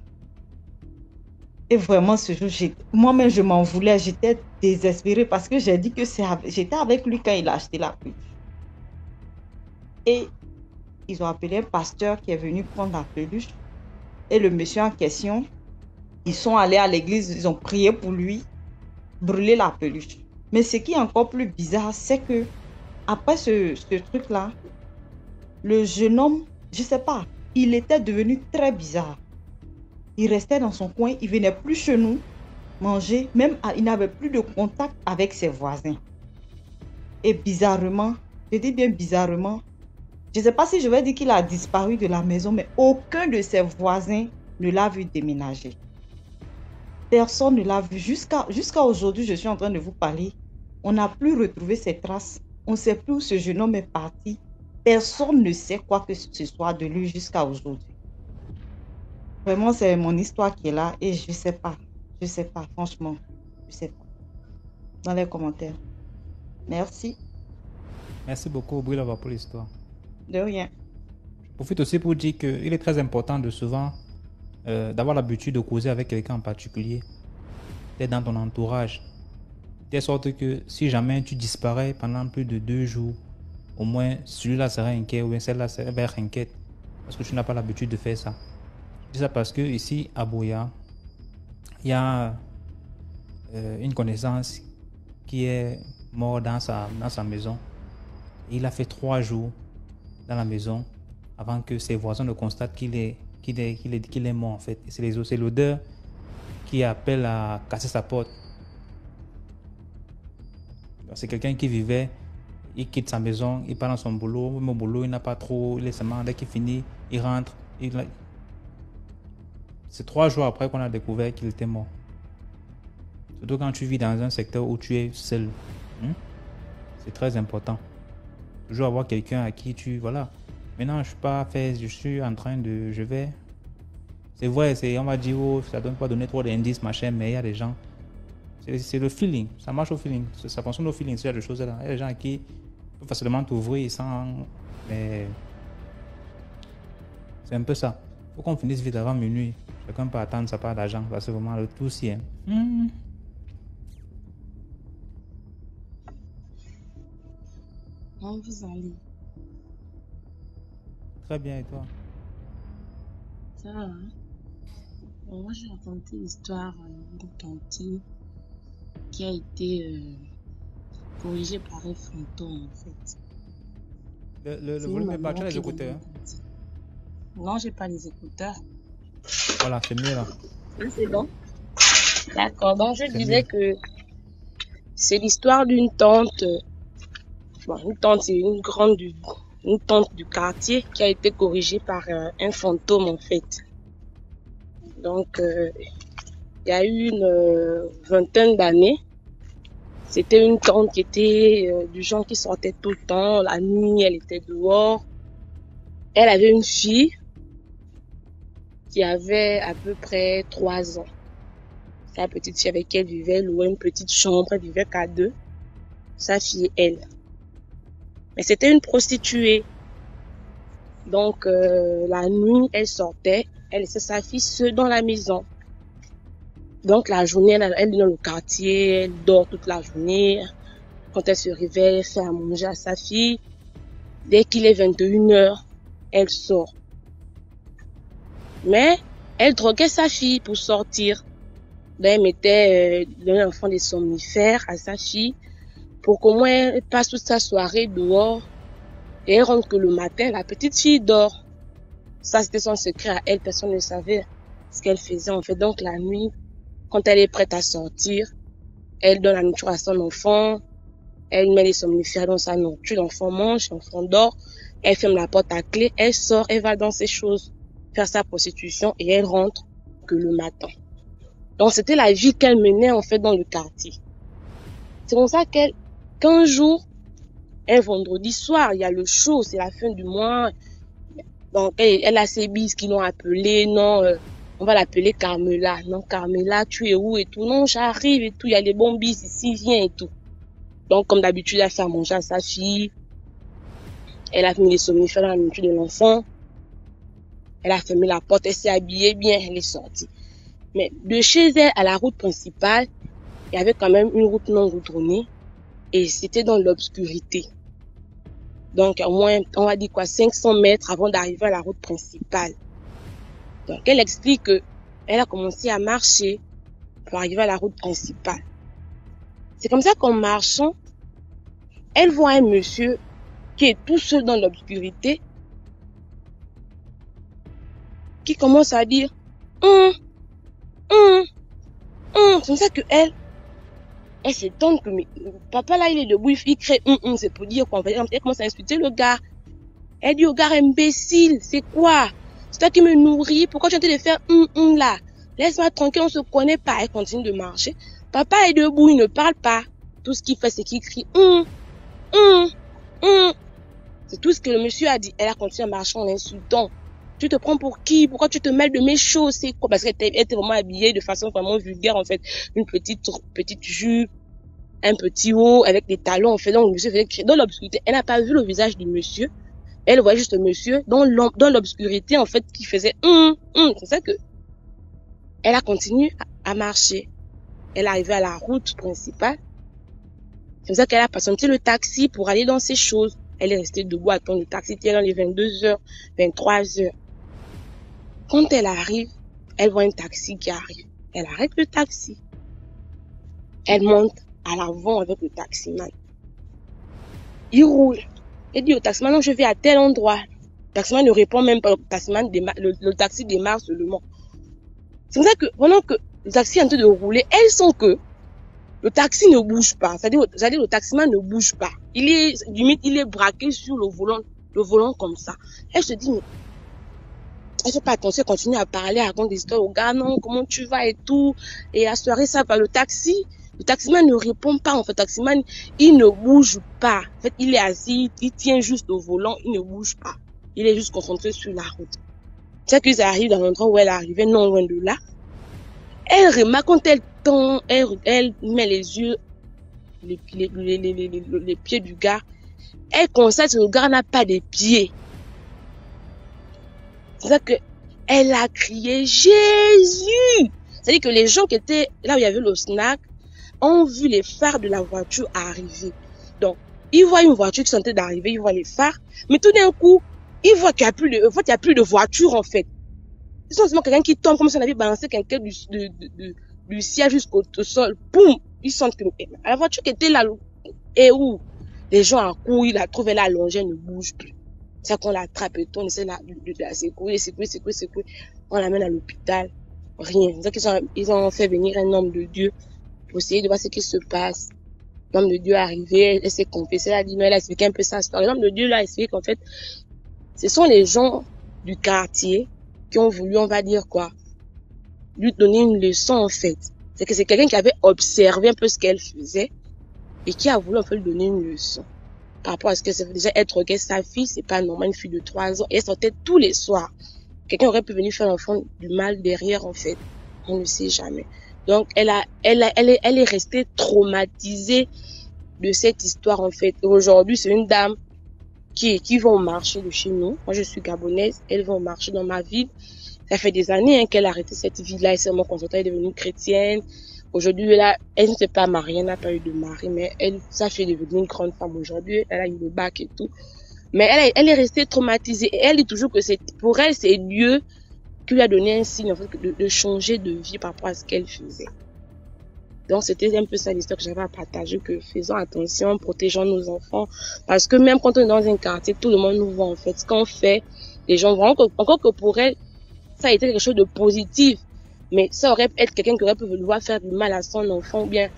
Et vraiment, ce jour, moi-même, je m'en voulais. J'étais désespérée parce que j'ai dit que j'étais avec lui quand il a acheté la peluche. Et ils ont appelé un pasteur qui est venu prendre la peluche. Et le monsieur en question, ils sont allés à l'église, ils ont prié pour lui, brûler la peluche. Mais ce qui est encore plus bizarre, c'est que après ce truc-là, le jeune homme, je ne sais pas, il était devenu très bizarre. Il restait dans son coin, il ne venait plus chez nous manger, même il n'avait plus de contact avec ses voisins. Et bizarrement, je dis bien bizarrement, je ne sais pas si je vais dire qu'il a disparu de la maison, mais aucun de ses voisins ne l'a vu déménager. Personne ne l'a vu. Jusqu'à aujourd'hui, je suis en train de vous parler. On n'a plus retrouvé ses traces. On ne sait plus où ce jeune homme est parti. Personne ne sait quoi que ce soit de lui jusqu'à aujourd'hui. Vraiment, c'est mon histoire qui est là et je ne sais pas. Je ne sais pas, franchement. Je ne sais pas. Dans les commentaires. Merci. Merci beaucoup, Brilova, pour l'histoire. De rien. Je profite aussi pour dire qu'il est très important de souvent d'avoir l'habitude de causer avec quelqu'un en particulier, d'être dans ton entourage, de sorte que si jamais tu disparais pendant plus de 2 jours, au moins celui-là sera inquiet ou bien celle-là va être inquiète parce que tu n'as pas l'habitude de faire ça. Je dis ça parce que ici à Buea, il y a une connaissance qui est mort dans sa maison. Et il a fait 3 jours dans la maison avant que ses voisins ne constatent qu'il est mort en fait. C'est l'odeur qui appelle à casser sa porte. C'est quelqu'un qui vivait, il quitte sa maison, il part dans son boulot, même au boulot il n'a pas trop, il est seulement, dès qu'il finit, il rentre. C'est 3 jours après qu'on a découvert qu'il était mort. Surtout quand tu vis dans un secteur où tu es seul. C'est très important. Toujours avoir quelqu'un à qui tu... Voilà. Maintenant, je suis en train de... C'est vrai, on va dire, oh, ça ne donne pas donner trop d'indices, machin, mais il y a des gens... C'est le feeling. Ça marche au feeling. Ça fonctionne au feeling, ce genre de choses-là. Il y a des gens à qui peuvent facilement t'ouvrir sans... Mais... C'est un peu ça. Il faut qu'on finisse vite avant minuit. Chacun peut attendre sa part d'argent. C'est vraiment le tout si. Comment vous allez? Très bien, et toi? Ça va, hein? Bon, moi, j'ai raconté l'histoire d'une tante qui a été corrigée par un fantôme, en fait. Le volume est pas, tu as les écouteurs? Non, j'ai pas les écouteurs. Voilà, c'est mieux là. C'est bon? D'accord, donc je disais que c'est l'histoire d'une tante. Bon, une tante, c'est une tante du quartier qui a été corrigée par un fantôme, en fait. Donc, il y a eu une vingtaine d'années. C'était une tante qui était du genre qui sortait tout le temps. La nuit, elle était dehors. Elle avait une fille qui avait à peu près 3 ans. Sa petite fille avec elle vivait, elle louait une petite chambre, elle vivait qu'à 2. Sa fille, elle. Mais c'était une prostituée. Donc, la nuit, elle sortait, elle laissait sa fille seule dans la maison. Donc, la journée, elle est dans le quartier, elle dort toute la journée. Quand elle se réveille, elle fait à manger à sa fille. Dès qu'il est 21h, elle sort. Mais, elle droguait sa fille pour sortir. Donc, elle mettait un enfant des somnifères à sa fille pour qu'au moins elle passe toute sa soirée dehors et elle rentre que le matin, la petite fille dort. Ça, c'était son secret à elle, personne ne savait ce qu'elle faisait en fait. Donc, la nuit, quand elle est prête à sortir, elle donne la nourriture à son enfant, elle met les somnifères dans sa nourriture, l'enfant mange, l'enfant dort, elle ferme la porte à clé, elle sort, elle va dans ses choses, faire sa prostitution et elle rentre que le matin. Donc, c'était la vie qu'elle menait en fait dans le quartier. C'est comme ça qu'un jour, un vendredi soir, il y a le show, c'est la fin du mois. Donc, elle a ses bises qui l'ont appelée, non, on va l'appeler Carmela. Non, Carmela, tu es où et tout? Non, j'arrive et tout, il y a les bons bises ici, viens et tout. Donc, comme d'habitude, elle a fait à manger à sa fille. Elle a mis les somnifères dans la nourriture de l'enfant. Elle a fermé la porte, elle s'est habillée bien, elle est sortie. Mais de chez elle à la route principale, il y avait quand même une route non goudronnée et c'était dans l'obscurité. Donc, au moins, on va dire 500 mètres avant d'arriver à la route principale. Donc, elle explique que elle a commencé à marcher pour arriver à la route principale. C'est comme ça qu'en marchant, elle voit un monsieur qui est tout seul dans l'obscurité, qui commence à dire c'est comme ça que elle s'étonne que papa là il est debout, il crée c'est pour dire quoi. Elle commence à insulter le gars. Elle dit au gars imbécile, c'est quoi? C'est toi qui me nourris, pourquoi tu es en train de faire là? Laisse-moi tranquille, on ne se connaît pas. Elle continue de marcher. Papa est debout, il ne parle pas. Tout ce qu'il fait, c'est qu'il crie hum. C'est tout ce que le monsieur a dit. Elle a continué à marcher en l'insultant. Tu te prends pour qui? Pourquoi tu te mêles de mes choses? C'est quoi? Parce qu'elle était vraiment habillée de façon vraiment vulgaire, en fait. Une petite jupe, un petit haut, avec des talons, en fait. Donc, le monsieur faisait crier dans l'obscurité. Elle n'a pas vu le visage du monsieur. Elle voyait juste le monsieur dans l'obscurité, en fait, qui faisait C'est ça que elle a continué à marcher. Elle est arrivée à la route principale. C'est pour ça qu'elle a patienté le taxi pour aller dans ses choses. Elle est restée debout à attendre le taxi. C'était dans les 22h, 23h. Quand elle arrive, elle voit un taxi qui arrive. Elle arrête le taxi. Elle monte à l'avant avec le taximan. Il roule. Elle dit au taximan, non, je vais à tel endroit. Le taximan ne répond même pas. Le taxi démarre seulement. C'est pour ça que pendant que le taxi est en train de rouler, elle sent que le taxi ne bouge pas. C'est-à-dire le taximan ne bouge pas. Il est braqué sur le volant comme ça. Elle se dit, mais elle fait pas attention, elle continue à parler, à raconter des histoires au gars, non, comment tu vas et tout. Et à soirée, ça va, le taximan ne répond pas, en fait. Le taximan, il ne bouge pas. En fait, il est assis, il tient juste au volant, il ne bouge pas. Il est juste concentré sur la route. C'est qu'ils arrivent dans l'endroit où elle arrivait, non loin de là. Elle remarque quand elle tend, elle met les yeux, les pieds du gars. Elle constate que le gars n'a pas de pieds. C'est ça que elle a crié Jésus. C'est-à-dire que les gens qui étaient là où il y avait le snack ont vu les phares de la voiture arriver. Donc, ils voient une voiture qui sentait d'arriver, ils voient les phares, mais tout d'un coup, ils voient qu'il n'y a plus de voiture en fait. C'est seulement quelqu'un qui tombe comme si on avait balancé quelqu'un du ciel jusqu'au sol. Boum! Ils sentent que la voiture qui était là, et où les gens accourent, ils la trouvent, elle allongée, elle ne bouge plus. C'est ça qu'on l'attrape et tout, on essaie de la secouer. On l'amène à l'hôpital. Rien. C'est ça qu'ils ont fait venir un homme de Dieu pour essayer de voir ce qui se passe. L'homme de Dieu est arrivé, elle s'est confessée, elle a dit, non, elle a expliqué un peu sa histoire. L'homme de Dieu l'a expliqué qu'en fait, ce sont les gens du quartier qui ont voulu, on va dire quoi, lui donner une leçon en fait. C'est que c'est quelqu'un qui avait observé un peu ce qu'elle faisait et qui a voulu en fait lui donner une leçon. Par rapport à ce que ça veut déjà être que sa fille, c'est pas normal, une fille de 3 ans, et elle sortait tous les soirs. Quelqu'un aurait pu venir faire l'enfant du mal derrière en fait. On ne sait jamais. Donc elle est restée traumatisée de cette histoire en fait. Aujourd'hui, c'est une dame qui vont marcher de chez nous. Moi, je suis gabonaise. Elles vont marcher dans ma ville. Ça fait des années qu'elle a arrêté cette vie-là. Elle s'est vraiment concentrée, elle est devenue chrétienne. Aujourd'hui, elle ne s'est pas mariée, elle n'a pas eu de mari, mais sa fille est devenue une grande femme aujourd'hui. Elle a eu le bac et tout. Mais elle est restée traumatisée. Et elle dit toujours que pour elle, c'est Dieu qui lui a donné un signe, en fait, de changer de vie par rapport à ce qu'elle faisait. Donc, c'était un peu ça l'histoire que j'avais à partager, que faisons attention, protégeons nos enfants. Parce que même quand on est dans un quartier, tout le monde nous voit, en fait. Ce qu'on fait, les gens voient encore que pour elle, ça a été quelque chose de positif. Mais ça aurait pu être quelqu'un qui aurait pu vouloir faire du mal à son enfant, ou bien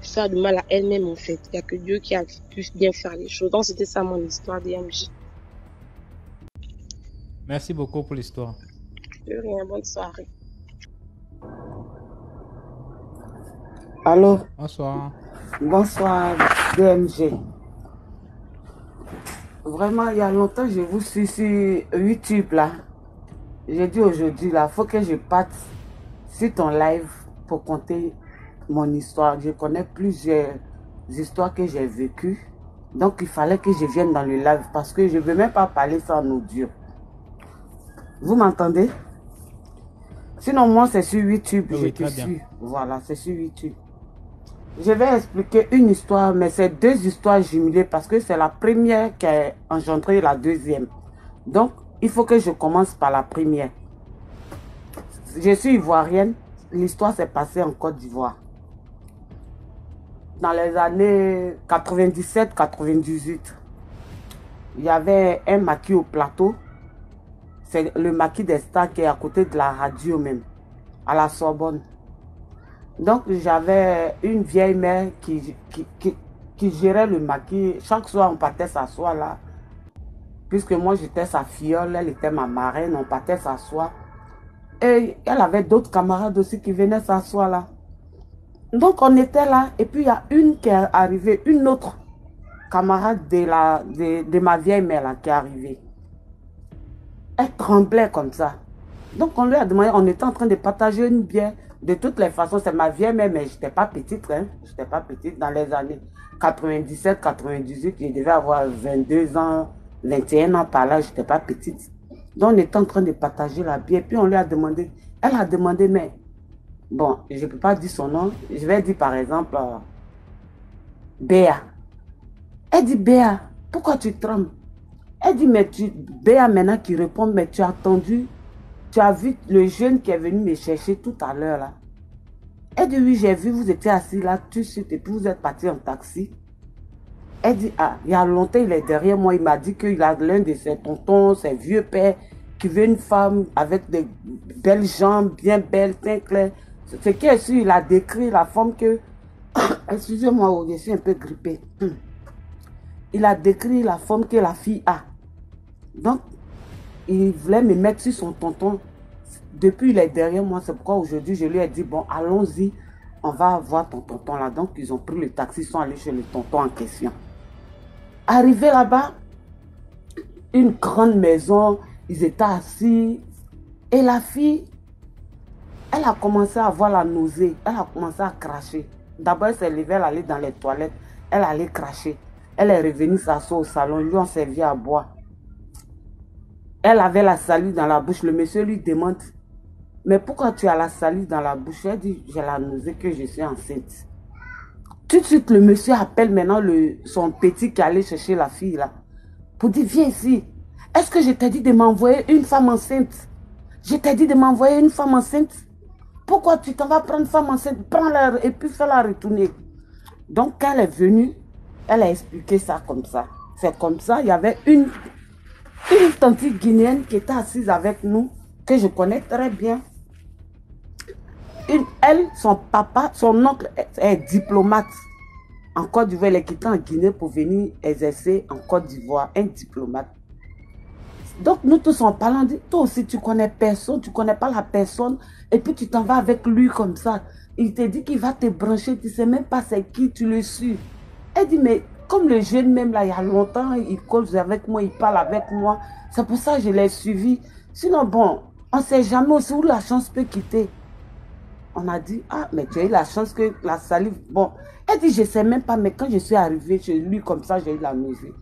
faire du mal à elle-même, en fait. Il n'y a que Dieu qui a pu bien faire les choses. Donc, c'était ça mon histoire d'IMJ. Merci beaucoup pour l'histoire. De rien, bonne soirée. Allô? Bonsoir. Bonsoir, DMG. Vraiment, il y a longtemps, je vous suis sur YouTube, là. J'ai dit aujourd'hui, là, faut que je parte sur ton live pour conter mon histoire. Je connais plusieurs histoires que j'ai vécues. Donc, il fallait que je vienne dans le live parce que je ne veux même pas parler sans audio. Vous m'entendez? Sinon, moi, c'est sur YouTube. Oui, je te suis. bien. Voilà, c'est sur YouTube. Je vais expliquer une histoire, mais c'est deux histoires jumelées parce que c'est la première qui a engendré la deuxième. Donc, il faut que je commence par la première. Je suis ivoirienne. L'histoire s'est passée en Côte d'Ivoire. Dans les années 97-98, il y avait un maquis au plateau. C'est le maquis des Stars qui est à côté de la radio même, à la Sorbonne. Donc, j'avais une vieille mère qui gérait le maquis. Chaque soir, on partait s'asseoir là. Puisque moi, j'étais sa filleule, elle était ma marraine, on partait s'asseoir. Et elle avait d'autres camarades aussi qui venaient s'asseoir là. Donc on était là et puis il y a une qui est arrivée, une autre camarade de ma vieille mère là, qui est arrivée. Elle tremblait comme ça. Donc on lui a demandé, on était en train de partager une bière. De toutes les façons, c'est ma vieille mère, mais je n'étais pas petite. Hein. Je n'étais pas petite dans les années 97, 98. Je devais avoir 22 ans, 21 ans par là, je n'étais pas petite. Donc on était en train de partager la bière. Puis on lui a demandé, elle a demandé, mais bon, je ne peux pas dire son nom. Je vais dire par exemple, Béa. Elle dit, Béa, pourquoi tu trembles? Elle dit, mais Béa maintenant qui répond, mais tu as attendu, tu as vu le jeune qui est venu me chercher tout à l'heure là. Elle dit, oui, j'ai vu, vous étiez assis là, tout de suite, et puis vous êtes parti en taxi. Elle dit, ah, il y a longtemps, il est derrière moi, il m'a dit qu'il a l'un de ses tontons, ses vieux pères, qui veut une femme avec des belles jambes, bien belles, teint clair. Ce qui est sûr, il a décrit la forme que... Excusez-moi, je suis un peu grippée. Il a décrit la forme que la fille a. Donc, il voulait me mettre sur son tonton. Depuis, il est derrière moi. C'est pourquoi aujourd'hui, je lui ai dit, bon, allons-y, on va voir ton tonton là. Donc, ils ont pris le taxi, ils sont allés chez le tonton en question. Arrivé là-bas, une grande maison, ils étaient assis. Et la fille, elle a commencé à avoir la nausée. Elle a commencé à cracher. D'abord, elle s'est levée, elle allait dans les toilettes. Elle allait cracher. Elle est revenue s'asseoir au salon. Lui, on servi à boire. Elle avait la salive dans la bouche. Le monsieur lui demande, mais pourquoi tu as la salive dans la bouche? Elle dit, j'ai la nausée que je suis enceinte. Tout de suite, le monsieur appelle maintenant son petit qui allait chercher la fille là. Pour dire, viens ici. Est-ce que je t'ai dit de m'envoyer une femme enceinte? Je t'ai dit de m'envoyer une femme enceinte? Pourquoi tu t'en vas prendre une femme enceinte? Prends-la et puis fais-la retourner. Donc, quand elle est venue, elle a expliqué ça comme ça. C'est comme ça, il y avait une tante guinéenne qui était assise avec nous, que je connais très bien. Elle, son papa, son oncle est diplomate en Côte d'Ivoire. Elle est quittée en Guinée pour venir exercer en Côte d'Ivoire, un diplomate. Donc nous tous en parlant, dit, toi aussi tu connais personne, tu connais pas la personne, et puis tu t'en vas avec lui comme ça. Il te dit qu'il va te brancher, tu sais même pas c'est qui, tu le suis. Elle dit, mais comme le jeune même là, il y a longtemps, il cause avec moi, il parle avec moi. C'est pour ça que je l'ai suivi. Sinon, bon, on ne sait jamais aussi où la chance peut quitter. On a dit, ah, mais tu as eu la chance que la salive... Bon, elle dit, je ne sais même pas, mais quand je suis arrivée chez lui, comme ça, j'ai eu la nausée.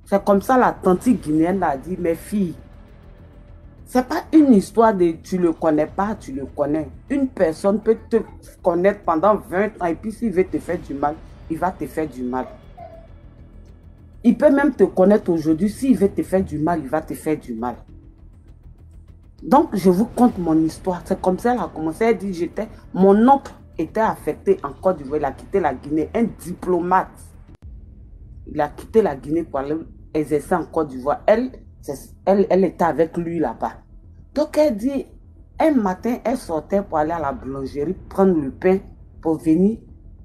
C'est comme ça, la tante guinéenne a dit, mes filles, c'est pas une histoire de tu le connais pas, tu le connais. Une personne peut te connaître pendant 20 ans, et puis s'il veut te faire du mal, il va te faire du mal. Il peut même te connaître aujourd'hui. S'il veut te faire du mal, il va te faire du mal. Donc, je vous conte mon histoire. C'est comme ça qu'elle a commencé. Elle dit, mon oncle était affecté en Côte d'Ivoire. Il a quitté la Guinée. Un diplomate. Il a quitté la Guinée pour aller exercer en Côte d'Ivoire. Elle était avec lui là-bas. Donc, elle dit, un matin, elle sortait pour aller à la boulangerie, prendre le pain pour venir.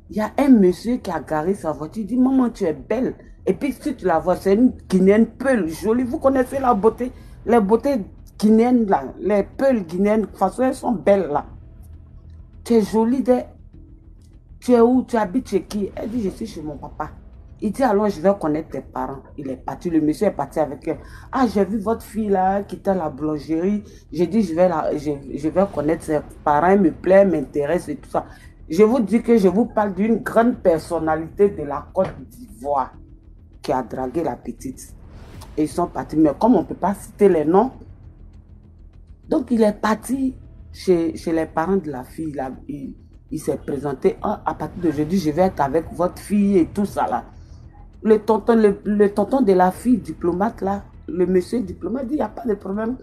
Il y a un monsieur qui a garé sa voiture. Il dit, maman, tu es belle. Et puis, si tu la vois, c'est une guinéenne peule jolie. Vous connaissez la beauté, les beautés guinéennes là, les peules guinéennes, de toute façon, elles sont belles là. Tu es jolie, tu es où, tu habites chez qui? Elle dit, je suis chez mon papa. Il dit, alors je vais connaître tes parents. Il est parti, le monsieur est parti avec elle. Ah, j'ai vu votre fille là, qui était à la boulangerie. J'ai dit, je vais connaître ses parents, il me plaît, m'intéresse et tout ça. Je vous dis que je vous parle d'une grande personnalité de la Côte d'Ivoire qui a dragué la petite. Et ils sont partis. Mais comme on ne peut pas citer les noms, donc il est parti chez les parents de la fille. Là. Il s'est présenté. Ah, à partir d'aujourd'hui, je vais être avec votre fille et tout ça là. Le tonton de la fille diplomate là, le monsieur diplomate dit, il n'y a pas de problème.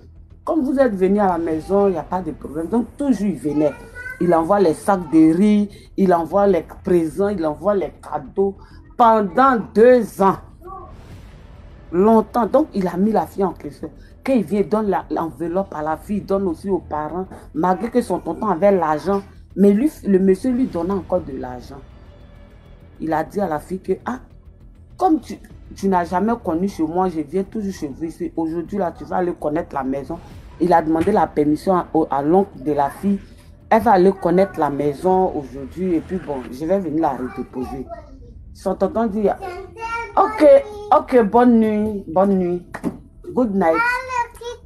Comme vous êtes venu à la maison, il n'y a pas de problème. Donc toujours il venait. Il envoie les sacs de riz, il envoie les présents, il envoie les cadeaux. Pendant 2 ans. Longtemps. Donc, il a mis la fille en question. Quand il vient, il donne l'enveloppe à la fille, il donne aussi aux parents. Malgré que son tonton avait l'argent. Mais lui, le monsieur lui donnait encore de l'argent. Il a dit à la fille que, ah, comme tu n'as jamais connu chez moi, je viens toujours chez vous ici. Aujourd'hui, là, tu vas aller connaître la maison. Il a demandé la permission à l'oncle de la fille. Elle va aller connaître la maison aujourd'hui et puis bon, je vais venir la redéposer. Son tonton dit, ok, bonne nuit, good night.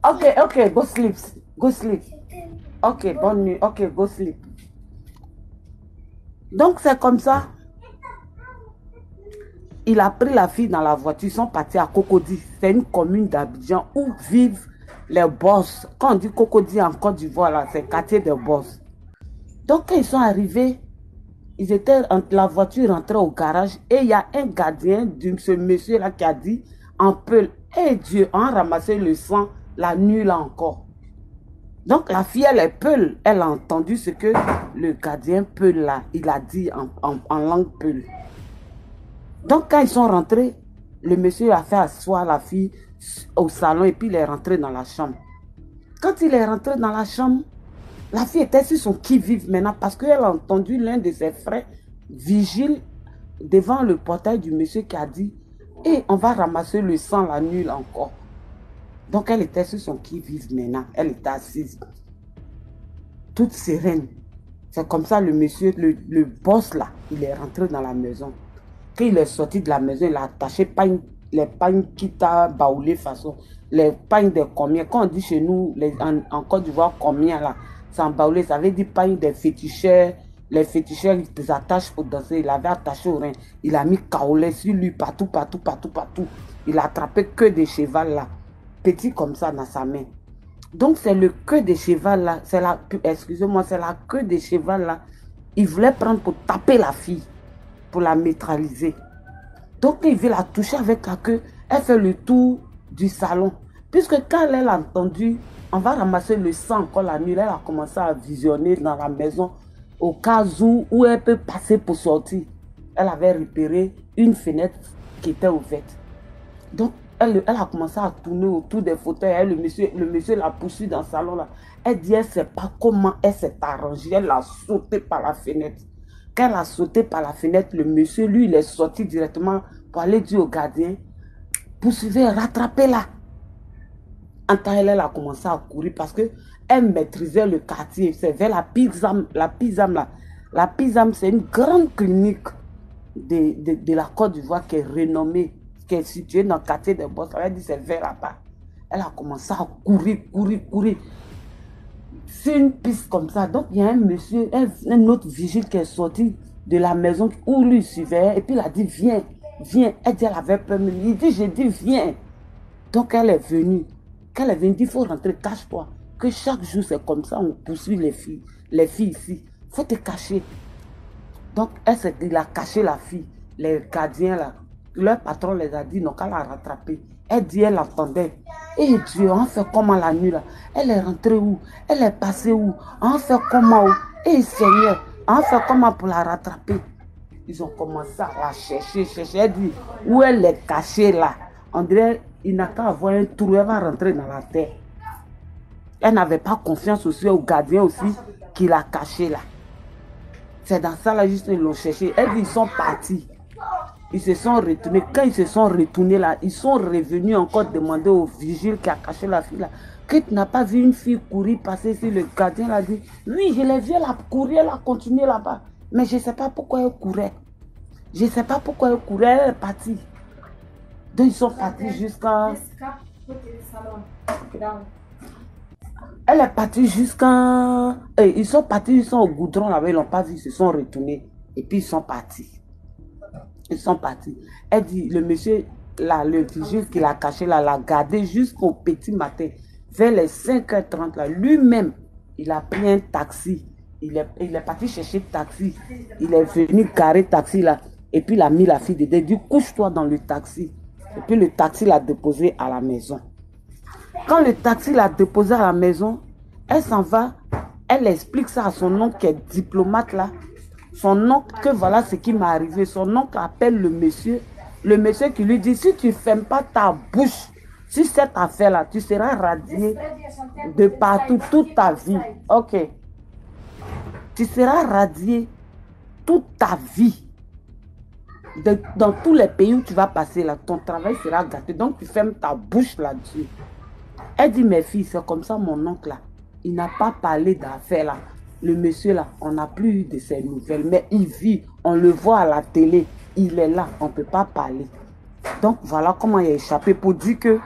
Ok, go sleep. Ok, bonne nuit, ok, go sleep. Donc c'est comme ça. Il a pris la fille dans la voiture, ils sont partis à Cocody. C'est une commune d'Abidjan où vivent les boss. Quand on dit Cocody en Côte d'Ivoire, là, c'est le quartier des boss. Donc quand ils sont arrivés, la voiture rentrait au garage et il y a un gardien de ce monsieur-là qui a dit en peul, et Dieu, on a ramassé le sang la nuit là encore. Donc la fille, elle est peul, elle a entendu ce que le gardien peul là, il a dit en langue peul. Donc quand ils sont rentrés, le monsieur a fait asseoir la fille au salon et puis il est rentré dans la chambre. Quand il est rentré dans la chambre, la fille était sur son qui-vive maintenant parce qu'elle a entendu l'un de ses frères vigile devant le portail du monsieur qui a dit « Et on va ramasser le sang la nuit là encore. » Donc elle était sur son qui-vive maintenant. Elle était assise. Toute sereine. C'est comme ça le monsieur, le boss là, il est rentré dans la maison. Quand il est sorti de la maison, il a attaché les pagnes qui t'a baoulé façon. Les pagnes de combien. Quand on dit chez nous, en Côte d'Ivoire, combien là, c'est en baoulé, ça veut dire pagnes des féticheurs. Les féticheurs, ils les attachent pour danser. Il avait attaché au rein. Il a mis kaolé sur lui partout. Il a attrapé que des chevals là. Petit comme ça dans sa main. Donc c'est le queue de cheval là. Excusez-moi, c'est la queue de cheval là. Il voulait prendre pour taper la fille. Pour la neutraliser. Donc il veut la toucher avec la queue. Elle fait le tour du salon. Puisque quand elle a entendu, on va ramasser le sang encore la nuit, elle a commencé à visionner dans la maison au cas où elle peut passer pour sortir. Elle avait repéré une fenêtre qui était ouverte. Donc elle a commencé à tourner autour des fauteuils. Le monsieur l'a poursuivi dans le salon là. Elle dit, elle ne sait pas comment elle s'est arrangée. Elle a sauté par la fenêtre. Quand elle a sauté par la fenêtre, le monsieur, lui, il est sorti directement pour aller dire au gardien, poursuivez, rattrapez-la. En temps, elle a commencé à courir parce qu'elle maîtrisait le quartier. C'est vers la Pizam là. La Pizam, c'est une grande clinique de la Côte d'Ivoire qui est renommée, qui est située dans le quartier des Boss. Elle dit, c'est vers là-bas. Elle a commencé à courir. C'est une piste comme ça. Donc, il y a un monsieur, un autre vigile qui est sorti de la maison où lui suivait. Et puis, il a dit, viens. Elle dit, elle avait peur. Il dit, j'ai dit, viens. Donc, elle est venue. Quand elle est venue, il dit, il faut rentrer, cache-toi. Que chaque jour, c'est comme ça, on poursuit les filles ici. Il faut te cacher. Donc, il a caché la fille. Les gardiens, là, leur patron les a dit, non, qu'elle l'a rattrapée. Elle dit, elle entendait. Et Dieu, on fait comment la nuit là? Elle est rentrée où? Elle est passée où? On fait comment? Et Seigneur, on fait comment pour la rattraper? Ils ont commencé à la chercher. Elle dit, où elle est cachée là? On dirait, il n'a qu'à avoir un trou, elle va rentrer dans la terre. Elle n'avait pas confiance aussi au gardien aussi qui l'a cachée là. C'est dans ça là, juste ils l'ont cherché. Elle dit, ils sont partis. Ils se sont retournés. Quand ils se sont retournés là, ils sont revenus encore demander au vigile qui a caché la fille là. Que tu n'as pas vu une fille courir passer ici? Le gardien l'a dit. Oui, je l'ai vue, elle a couru, elle a continué là-bas. Mais je ne sais pas pourquoi elle courait. Elle est partie. Donc ils sont partis jusqu'à... Elle est partie jusqu'à... Ils sont partis, ils sont au goudron là-bas, ils ne l'ont pas vu, ils se sont retournés. Et puis ils sont partis. Elle dit, le monsieur, là, le vigile qui l'a caché là, l'a gardé jusqu'au petit matin. Vers les 5h30 là, lui-même, il a pris un taxi. Il est parti chercher le taxi. Il est venu garer le taxi là. Et puis il a mis la fille dedans. Il dit, couche-toi dans le taxi. Et puis le taxi l'a déposé à la maison. Quand le taxi l'a déposé à la maison, elle s'en va. Elle explique ça à son oncle qui est diplomate là. Son oncle, que voilà ce qui m'est arrivé. Son oncle appelle le monsieur. Le monsieur qui lui dit, si tu ne fermes pas ta bouche sur cette affaire-là, tu seras radié de partout toute ta vie. Ok. Tu seras radié toute ta vie. Dans tous les pays où tu vas passer là, ton travail sera gâté. Donc tu fermes ta bouche là-dessus. Elle dit, mes filles, c'est comme ça, mon oncle là. Il n'a pas parlé d'affaires là. Le monsieur là, on n'a plus eu de ses nouvelles, mais il vit, on le voit à la télé, il est là, on ne peut pas parler. Donc voilà comment il a échappé pour dire que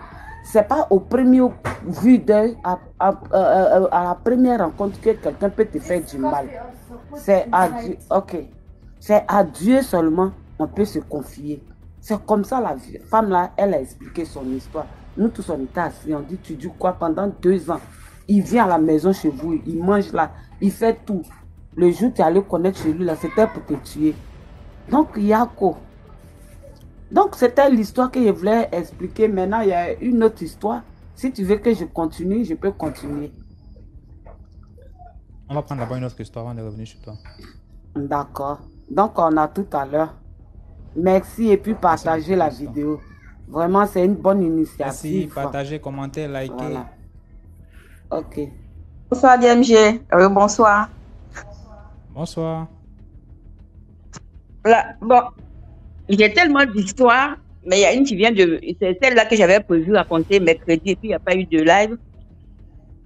c'est pas au premier vue d'œil, à la première rencontre que quelqu'un peut te faire du mal. C'est à Dieu, ok. C'est à Dieu seulement on peut se confier. C'est comme ça la femme là, elle a expliqué son histoire. Nous tous on était assis, on dit tu dis quoi pendant 2 ans. Il vient à la maison chez vous, il mange là, il fait tout. Le jour où tu allais connaître chez lui là, c'était pour te tuer. Donc Yako. Donc c'était l'histoire que je voulais expliquer. Maintenant il y a une autre histoire. Si tu veux que je continue, je peux continuer. On va prendre d'abord une autre histoire avant de revenir sur toi. D'accord. Donc on a tout à l'heure. Merci et puis partagez la vidéo. Vraiment c'est une bonne initiative. Merci, partagez, commentez, likez. Voilà. Ok. Bonsoir DMG. Bonsoir. Bonsoir. Voilà. Bon, j'ai tellement d'histoires, mais il y a une qui vient de... C'est celle-là que j'avais prévu raconter mercredi et puis il n'y a pas eu de live.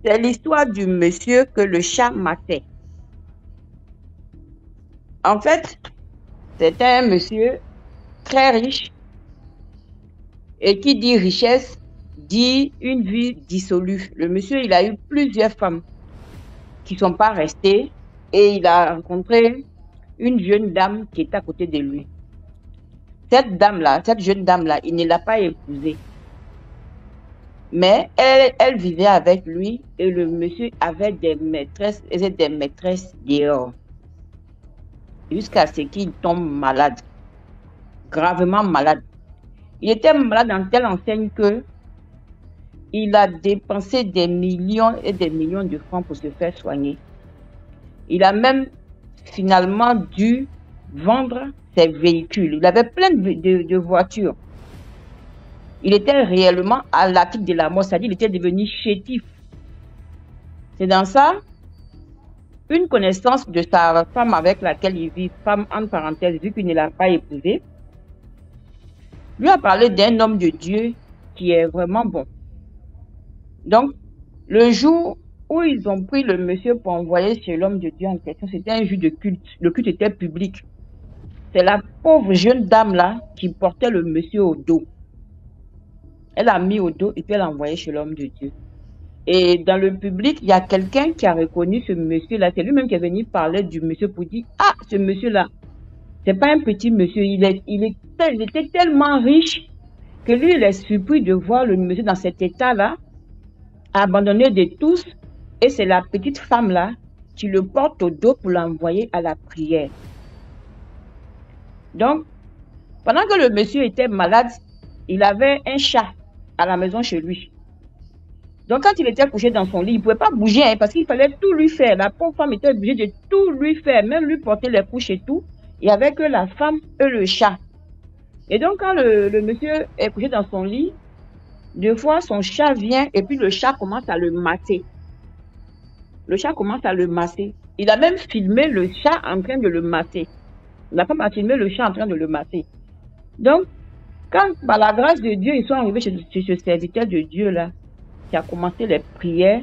C'est l'histoire du monsieur que le chat matait. En fait, c'était un monsieur très riche et qui dit richesse, dit une vie dissolue. Le monsieur, il a eu plusieurs femmes qui ne sont pas restées et il a rencontré une jeune dame qui est à côté de lui. Cette dame-là, cette jeune dame-là, il ne l'a pas épousée. Mais elle vivait avec lui et le monsieur avait des maîtresses, dehors. Jusqu'à ce qu'il tombe malade, gravement malade. Il était malade dans telle enseigne que il a dépensé des millions et des millions de francs pour se faire soigner. Il a même finalement dû vendre ses véhicules. Il avait plein de voitures. Il était réellement à l'article de la mort, c'est-à-dire il était devenu chétif. C'est dans ça, une connaissance de sa femme avec laquelle il vit, femme entre parenthèses, vu qu'il ne l'a pas épousée, lui a parlé d'un homme de Dieu qui est vraiment bon. Donc, le jour où ils ont pris le monsieur pour envoyer chez l'homme de Dieu en question, c'était un jour de culte. Le culte était public. C'est la pauvre jeune dame-là qui portait le monsieur au dos. Elle a mis au dos et puis elle a envoyé chez l'homme de Dieu. Et dans le public, il y a quelqu'un qui a reconnu ce monsieur-là. C'est lui-même qui est venu parler du monsieur pour dire « Ah, ce monsieur-là, c'est pas un petit monsieur. Il était tellement riche que lui, il est surpris de voir le monsieur dans cet état-là, abandonné de tous. Et c'est la petite femme-là qui le porte au dos pour l'envoyer à la prière. » Donc, pendant que le monsieur était malade, il avait un chat à la maison chez lui. Donc, quand il était couché dans son lit, il ne pouvait pas bouger hein, parce qu'il fallait tout lui faire. La pauvre femme était obligée de tout lui faire, même lui porter les couches et tout. Il n'y avait que la femme et le chat. Et donc, quand le monsieur est couché dans son lit, deux fois, son chat vient et puis le chat commence à le mater. Le chat commence à le masser. Il a même filmé le chat en train de le masser. La femme a filmé le chat en train de le masser. Donc, quand, par la grâce de Dieu, ils sont arrivés chez ce serviteur de Dieu-là, qui a commencé les prières,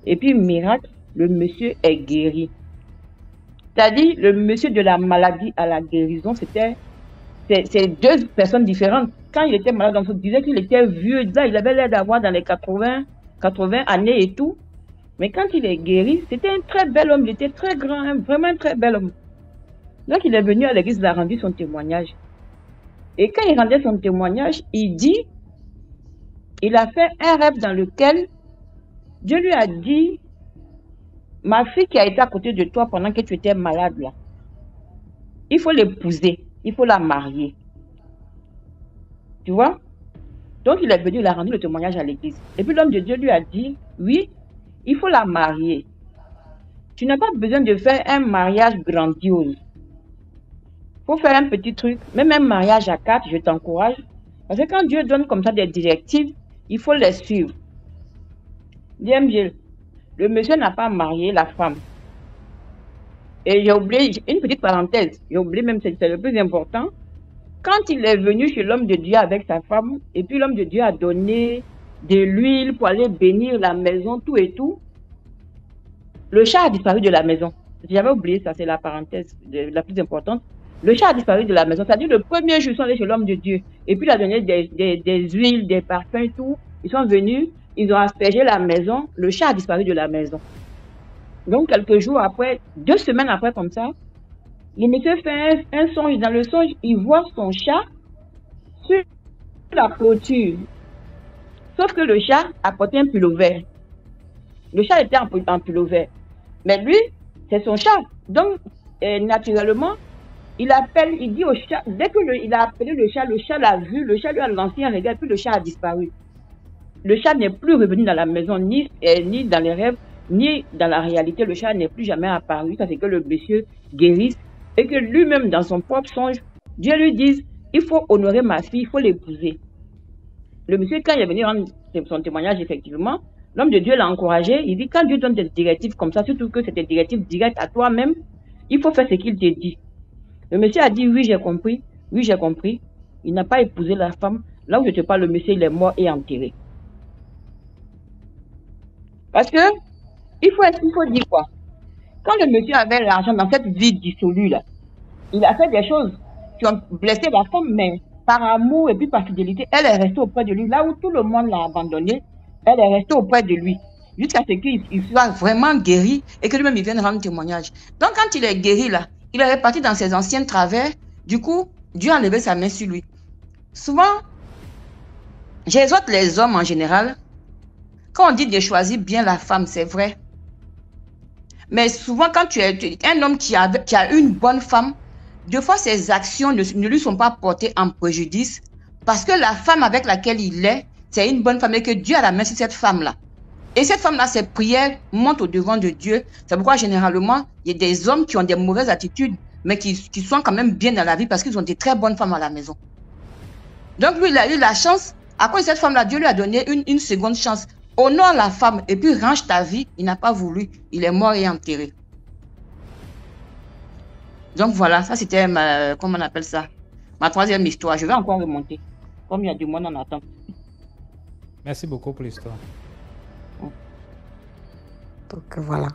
et puis, miracle, le monsieur est guéri. C'est-à-dire, le monsieur de la maladie à la guérison, c'est deux personnes différentes. Quand il était malade, on se disait qu'il était vieux, là, il avait l'air d'avoir dans les 80 années et tout. Mais quand il est guéri, c'était un très bel homme, il était très grand, vraiment un très bel homme. Donc, il est venu à l'église, il a rendu son témoignage. Et quand il rendait son témoignage, il dit, il a fait un rêve dans lequel Dieu lui a dit, ma fille qui a été à côté de toi pendant que tu étais malade là, il faut l'épouser, il faut la marier. Tu vois? Donc il est venu, il a rendu le témoignage à l'église. Et puis l'homme de Dieu lui a dit, oui, il faut la marier. Tu n'as pas besoin de faire un mariage grandiose. Il faut faire un petit truc, même un mariage à 4, je t'encourage. Parce que quand Dieu donne comme ça des directives, il faut les suivre. DMG, le monsieur n'a pas marié la femme. Et j'ai oublié, une petite parenthèse, j'ai oublié même, c'est le plus important. Quand il est venu chez l'homme de Dieu avec sa femme, et puis l'homme de Dieu a donné de l'huile pour aller bénir la maison, tout et tout. Le chat a disparu de la maison. J'avais oublié ça, c'est la parenthèse la plus importante. Le chat a disparu de la maison. C'est-à-dire le premier jour, ils sont allés chez l'homme de Dieu. Et puis, il a donné des huiles, des parfums, tout. Ils sont venus, ils ont aspergé la maison. Le chat a disparu de la maison. Donc, quelques jours après, 2 semaines après, comme ça, le monsieur fait un songe. Dans le songe, il voit son chat sur la clôture. Sauf que le chat a porté un pull-over. Le chat était en pull-over. Mais lui, c'est son chat. Donc, naturellement, il appelle, il dit au chat, dès qu'il a appelé le chat l'a vu, le chat lui a lancé un regard, puis le chat a disparu. Le chat n'est plus revenu dans la maison, ni dans les rêves, ni dans la réalité. Le chat n'est plus jamais apparu. Ça, c'est que le monsieur guérisse et que lui-même, dans son propre songe, Dieu lui dise, il faut honorer ma fille, il faut l'épouser. Le monsieur, quand il est venu rendre son témoignage, effectivement, l'homme de Dieu l'a encouragé. Il dit, quand Dieu donne des directives comme ça, surtout que c'est des directives directes à toi-même, il faut faire ce qu'il te dit. Le monsieur a dit, oui, j'ai compris. Oui, j'ai compris. Il n'a pas épousé la femme. Là où je te parle, le monsieur, il est mort et enterré. Parce que, il faut dire quoi? Quand le monsieur avait l'argent dans cette vie dissolue, là, il a fait des choses qui ont blessé la femme, mais par amour et puis par fidélité, elle est restée auprès de lui. Là où tout le monde l'a abandonné, elle est restée auprès de lui. Jusqu'à ce qu'il soit vraiment guéri et que lui-même il vienne rendre témoignage. Donc, quand il est guéri, là, il est reparti dans ses anciens travers. Du coup, Dieu a levé sa main sur lui. Souvent, j'exhorte les hommes en général. Quand on dit de choisir bien la femme, c'est vrai. Mais souvent, quand tu es un homme qui a une bonne femme, deux fois ses actions ne lui sont pas portées en préjudice parce que la femme avec laquelle il est, c'est une bonne femme et que Dieu a la main sur cette femme-là. Et cette femme-là, ses prières montent au devant de Dieu. C'est pourquoi généralement, il y a des hommes qui ont des mauvaises attitudes, mais qui sont quand même bien dans la vie parce qu'ils ont des très bonnes femmes à la maison. Donc lui, il a eu la chance. À cause de cette femme-là, Dieu lui a donné une seconde chance. Honore la femme et puis range ta vie. Il n'a pas voulu. Il est mort et enterré. Donc voilà, ça c'était comment on appelle ça? Ma troisième histoire. Je vais encore remonter. Comme il y a du monde en attente. Merci beaucoup pour l'histoire. Donc voilà.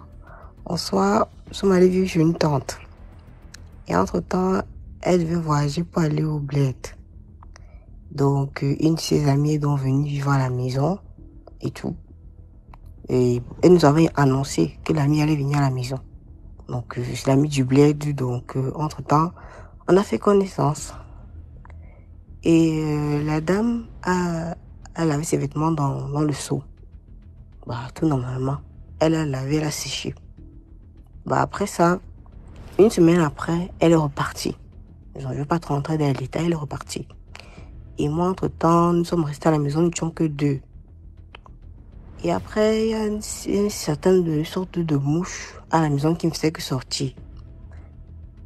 En soi, nous sommes allés vivre chez une tante. Et entre-temps, elle devait voyager pour aller au bled. Donc, une de ses amies est donc venue vivre à la maison et tout. Et elle nous avait annoncé que l'amie allait venir à la maison. Donc, c'est l'amie du bled. Donc, entre-temps, on a fait connaissance. Et la dame, elle avait ses vêtements dans le seau. Bah, tout normalement. Elle a lavé, elle a séché. Bah, après ça, une semaine après, elle est repartie. Je ne veux pas trop rentrer dans les détails, elle est repartie. Et moi, entre-temps, nous sommes restés à la maison, nous n'étions que 2. Et après, il y a une certaine sorte de mouche à la maison qui ne faisait que sortir.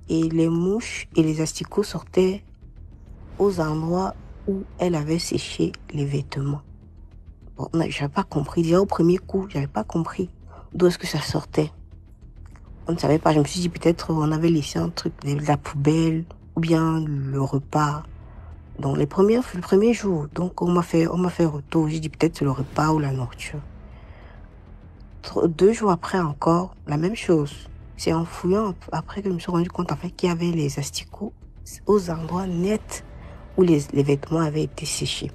Et les mouches et les asticots sortaient aux endroits où elle avait séché les vêtements. Bon, je n'avais pas compris. Déjà au premier coup, je n'avais pas compris d'où est-ce que ça sortait. On ne savait pas. Je me suis dit peut-être on avait laissé un truc, la poubelle ou bien le repas. Donc le premier jour, donc on m'a fait retour. J'ai dit peut-être le repas ou la nourriture. 2 jours après encore, la même chose. C'est en fouillant après que je me suis rendu compte en fait qu'il y avait les asticots aux endroits nets où les vêtements avaient été séchés.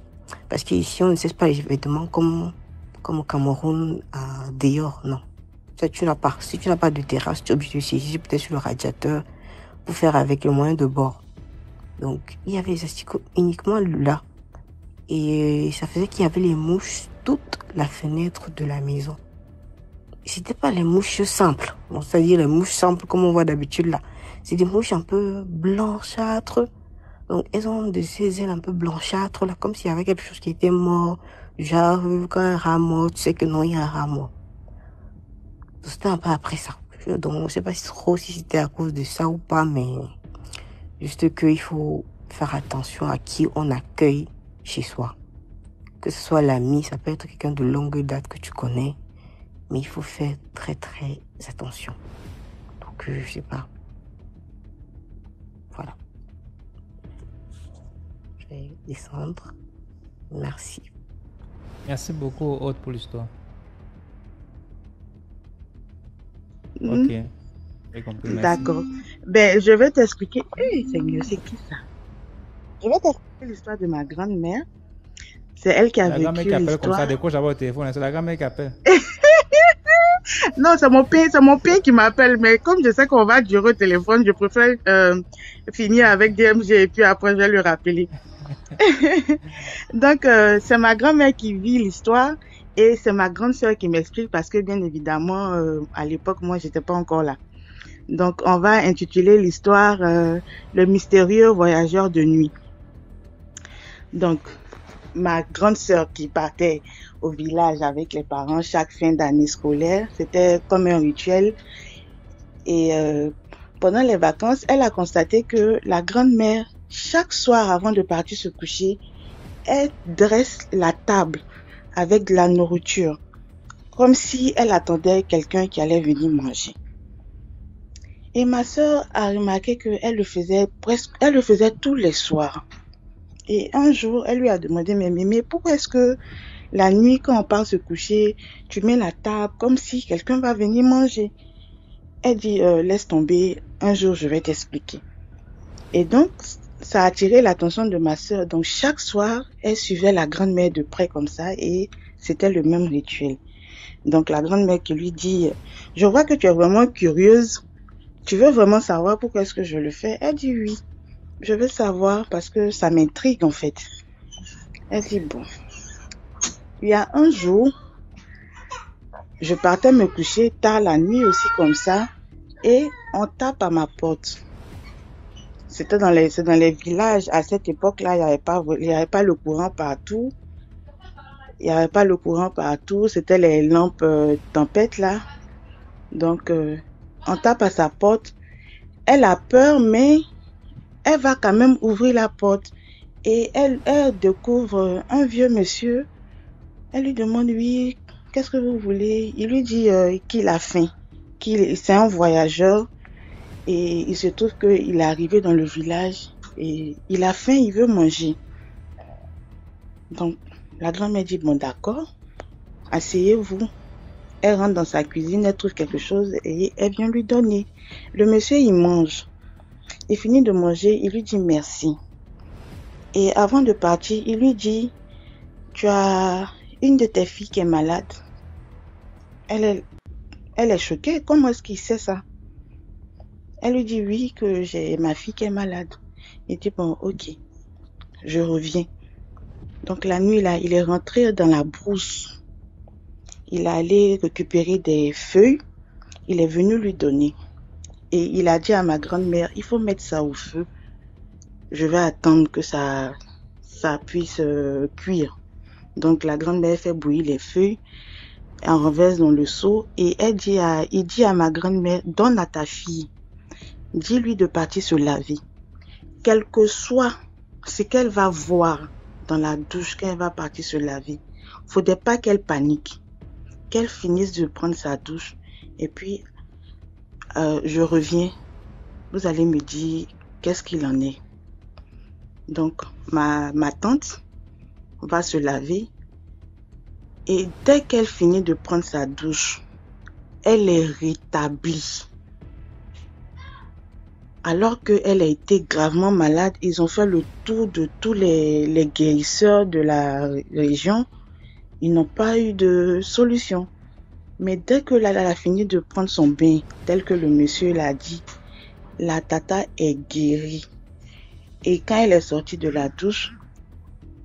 Parce qu'ici on ne sèche pas les vêtements comme au Cameroun dehors, non. Si tu n'as pas de terrasse, tu es obligé de sécher peut-être sur le radiateur pour faire avec le moyen de bord. Donc, il y avait les asticots uniquement là. Et ça faisait qu'il y avait les mouches toute la fenêtre de la maison. C'était pas les mouches simples. Bon, c'est-à-dire les mouches simples comme on voit d'habitude là. C'est des mouches un peu blanchâtres. Donc, elles ont ces ailes un peu blanchâtres là, comme s'il y avait quelque chose qui était mort. Genre, quand un rat mort, tu sais que non, il y a un rat mort. C'était un peu après ça. Donc, je ne sais pas trop si c'était à cause de ça ou pas, mais juste qu'il faut faire attention à qui on accueille chez soi. Que ce soit l'ami, ça peut être quelqu'un de longue date que tu connais, mais il faut faire très très attention. Donc, je sais pas. Voilà. Je vais descendre. Merci. Merci beaucoup, Aude, pour l'histoire. Mhm. Ok, j'ai compris, merci. D'accord. Ben, je vais t'expliquer. Seigneur, c'est qui ça? Je vais t'expliquer l'histoire de ma grand-mère. C'est elle qui a La grand-mère vécu qui appelle comme l'histoire. ça, décroche d'abord au téléphone, c'est la grand-mère qui appelle. Non, c'est mon père qui m'appelle, mais comme je sais qu'on va durer au téléphone, je préfère finir avec DMG et puis après je vais le rappeler. Donc, c'est ma grand-mère qui vit l'histoire et c'est ma grande sœur qui m'explique parce que bien évidemment, à l'époque, moi, j'étais pas encore là. Donc, on va intituler l'histoire Le mystérieux voyageur de nuit. Donc, ma grande sœur qui partait au village avec les parents chaque fin d'année scolaire, c'était comme un rituel. Et pendant les vacances, elle a constaté que la grand-mère, chaque soir avant de partir se coucher, elle dresse la table avec de la nourriture, comme si elle attendait quelqu'un qui allait venir manger. Et ma sœur a remarqué qu'elle le faisait tous les soirs. Et un jour, elle lui a demandé, mais pourquoi est-ce que la nuit, quand on part se coucher, tu mets la table comme si quelqu'un va venir manger? Elle dit, laisse tomber, un jour je vais t'expliquer. Et donc, ça a attiré l'attention de ma sœur. Donc, chaque soir, elle suivait la grand-mère de près comme ça et c'était le même rituel. Donc, la grand-mère qui lui dit, je vois que tu es vraiment curieuse. Tu veux vraiment savoir pourquoi est-ce que je le fais? Elle dit oui. Je veux savoir parce que ça m'intrigue en fait. Elle dit bon. Il y a un jour, je partais me coucher tard la nuit aussi comme ça et on tape à ma porte. C'est dans les villages. À cette époque-là, il n'y avait pas le courant partout. C'était les lampes tempête là. Donc, on tape à sa porte. Elle a peur, mais elle va quand même ouvrir la porte. Et elle découvre un vieux monsieur. Elle lui demande, oui, qu'est-ce que vous voulez? Il lui dit qu'il a faim, c'est un voyageur. Et il se trouve qu'il est arrivé dans le village et il a faim, il veut manger. Donc, la grand-mère dit, bon d'accord, asseyez-vous. Elle rentre dans sa cuisine, elle trouve quelque chose et elle vient lui donner. Le monsieur, il mange. Il finit de manger, il lui dit merci. Et avant de partir, il lui dit, tu as une de tes filles qui est malade. Elle est choquée, comment est-ce qu'il sait ça? Elle lui dit oui, que j'ai ma fille qui est malade. Il dit bon, ok, je reviens. Donc la nuit là, il est rentré dans la brousse. Il est allé récupérer des feuilles. Il est venu lui donner. Et il a dit à ma grand-mère, il faut mettre ça au feu. Je vais attendre que ça puisse cuire. Donc la grand-mère fait bouillir les feuilles. Elle renverse dans le seau et il dit à ma grand-mère, donne à ta fille. Dis-lui de partir se laver. Quel que soit ce qu'elle va voir dans la douche quand elle va partir se laver, faudrait pas qu'elle panique. Qu'elle finisse de prendre sa douche et puis je reviens. Vous allez me dire qu'est-ce qu'il en est. Donc ma tante va se laver et dès qu'elle finit de prendre sa douche, elle est rétablie. Alors qu'elle a été gravement malade, ils ont fait le tour de tous les guérisseurs de la région. Ils n'ont pas eu de solution. Mais dès que elle a fini de prendre son bain, tel que le monsieur l'a dit, la tata est guérie. Et quand elle est sortie de la douche,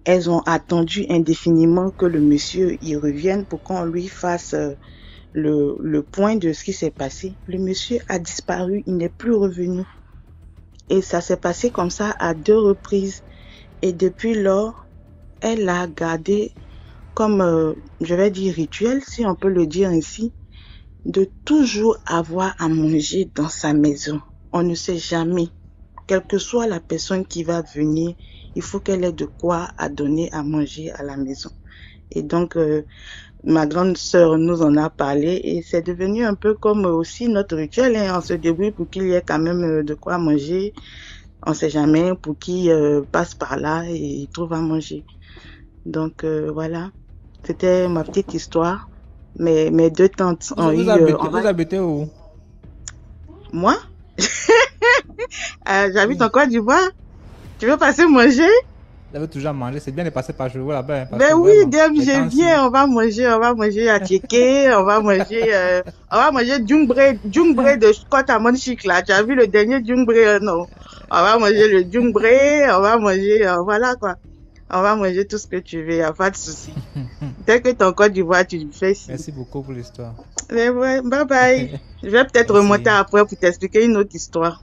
elles ont attendu indéfiniment que le monsieur y revienne pour qu'on lui fasse le point de ce qui s'est passé. Le monsieur a disparu, il n'est plus revenu. Et ça s'est passé comme ça à 2 reprises. Et depuis lors, elle a gardé comme, je vais dire rituel, si on peut le dire ainsi, de toujours avoir à manger dans sa maison. On ne sait jamais. Quelle que soit la personne qui va venir, il faut qu'elle ait de quoi à donner à manger à la maison. Et donc, ma grande sœur nous en a parlé et c'est devenu un peu comme aussi notre rituel. On se débrouille pour qu'il y ait quand même de quoi manger. On ne sait jamais pour qui passe par là et trouve à manger. Donc voilà. C'était ma petite histoire. Mes deux tantes ont eu... Vous habitez où? Moi? J'habite en Côte d'Ivoire. Tu veux passer manger? J'avais toujours mangé, c'est bien de passer par chez vous là-bas. Hein, Ben oui, Dame, je viens, on va manger à Tchéké, on va manger djungbré de Scott à Monchique là. Tu as vu le dernier djungbré, non? On va manger le djungbré, on va manger, voilà quoi. On va manger tout ce que tu veux, y a pas de souci. Dès que ton Côte d'Ivoire, tu le fais ici. Merci beaucoup pour l'histoire. Mais ouais, bye bye. Je vais peut-être remonter après pour t'expliquer une autre histoire.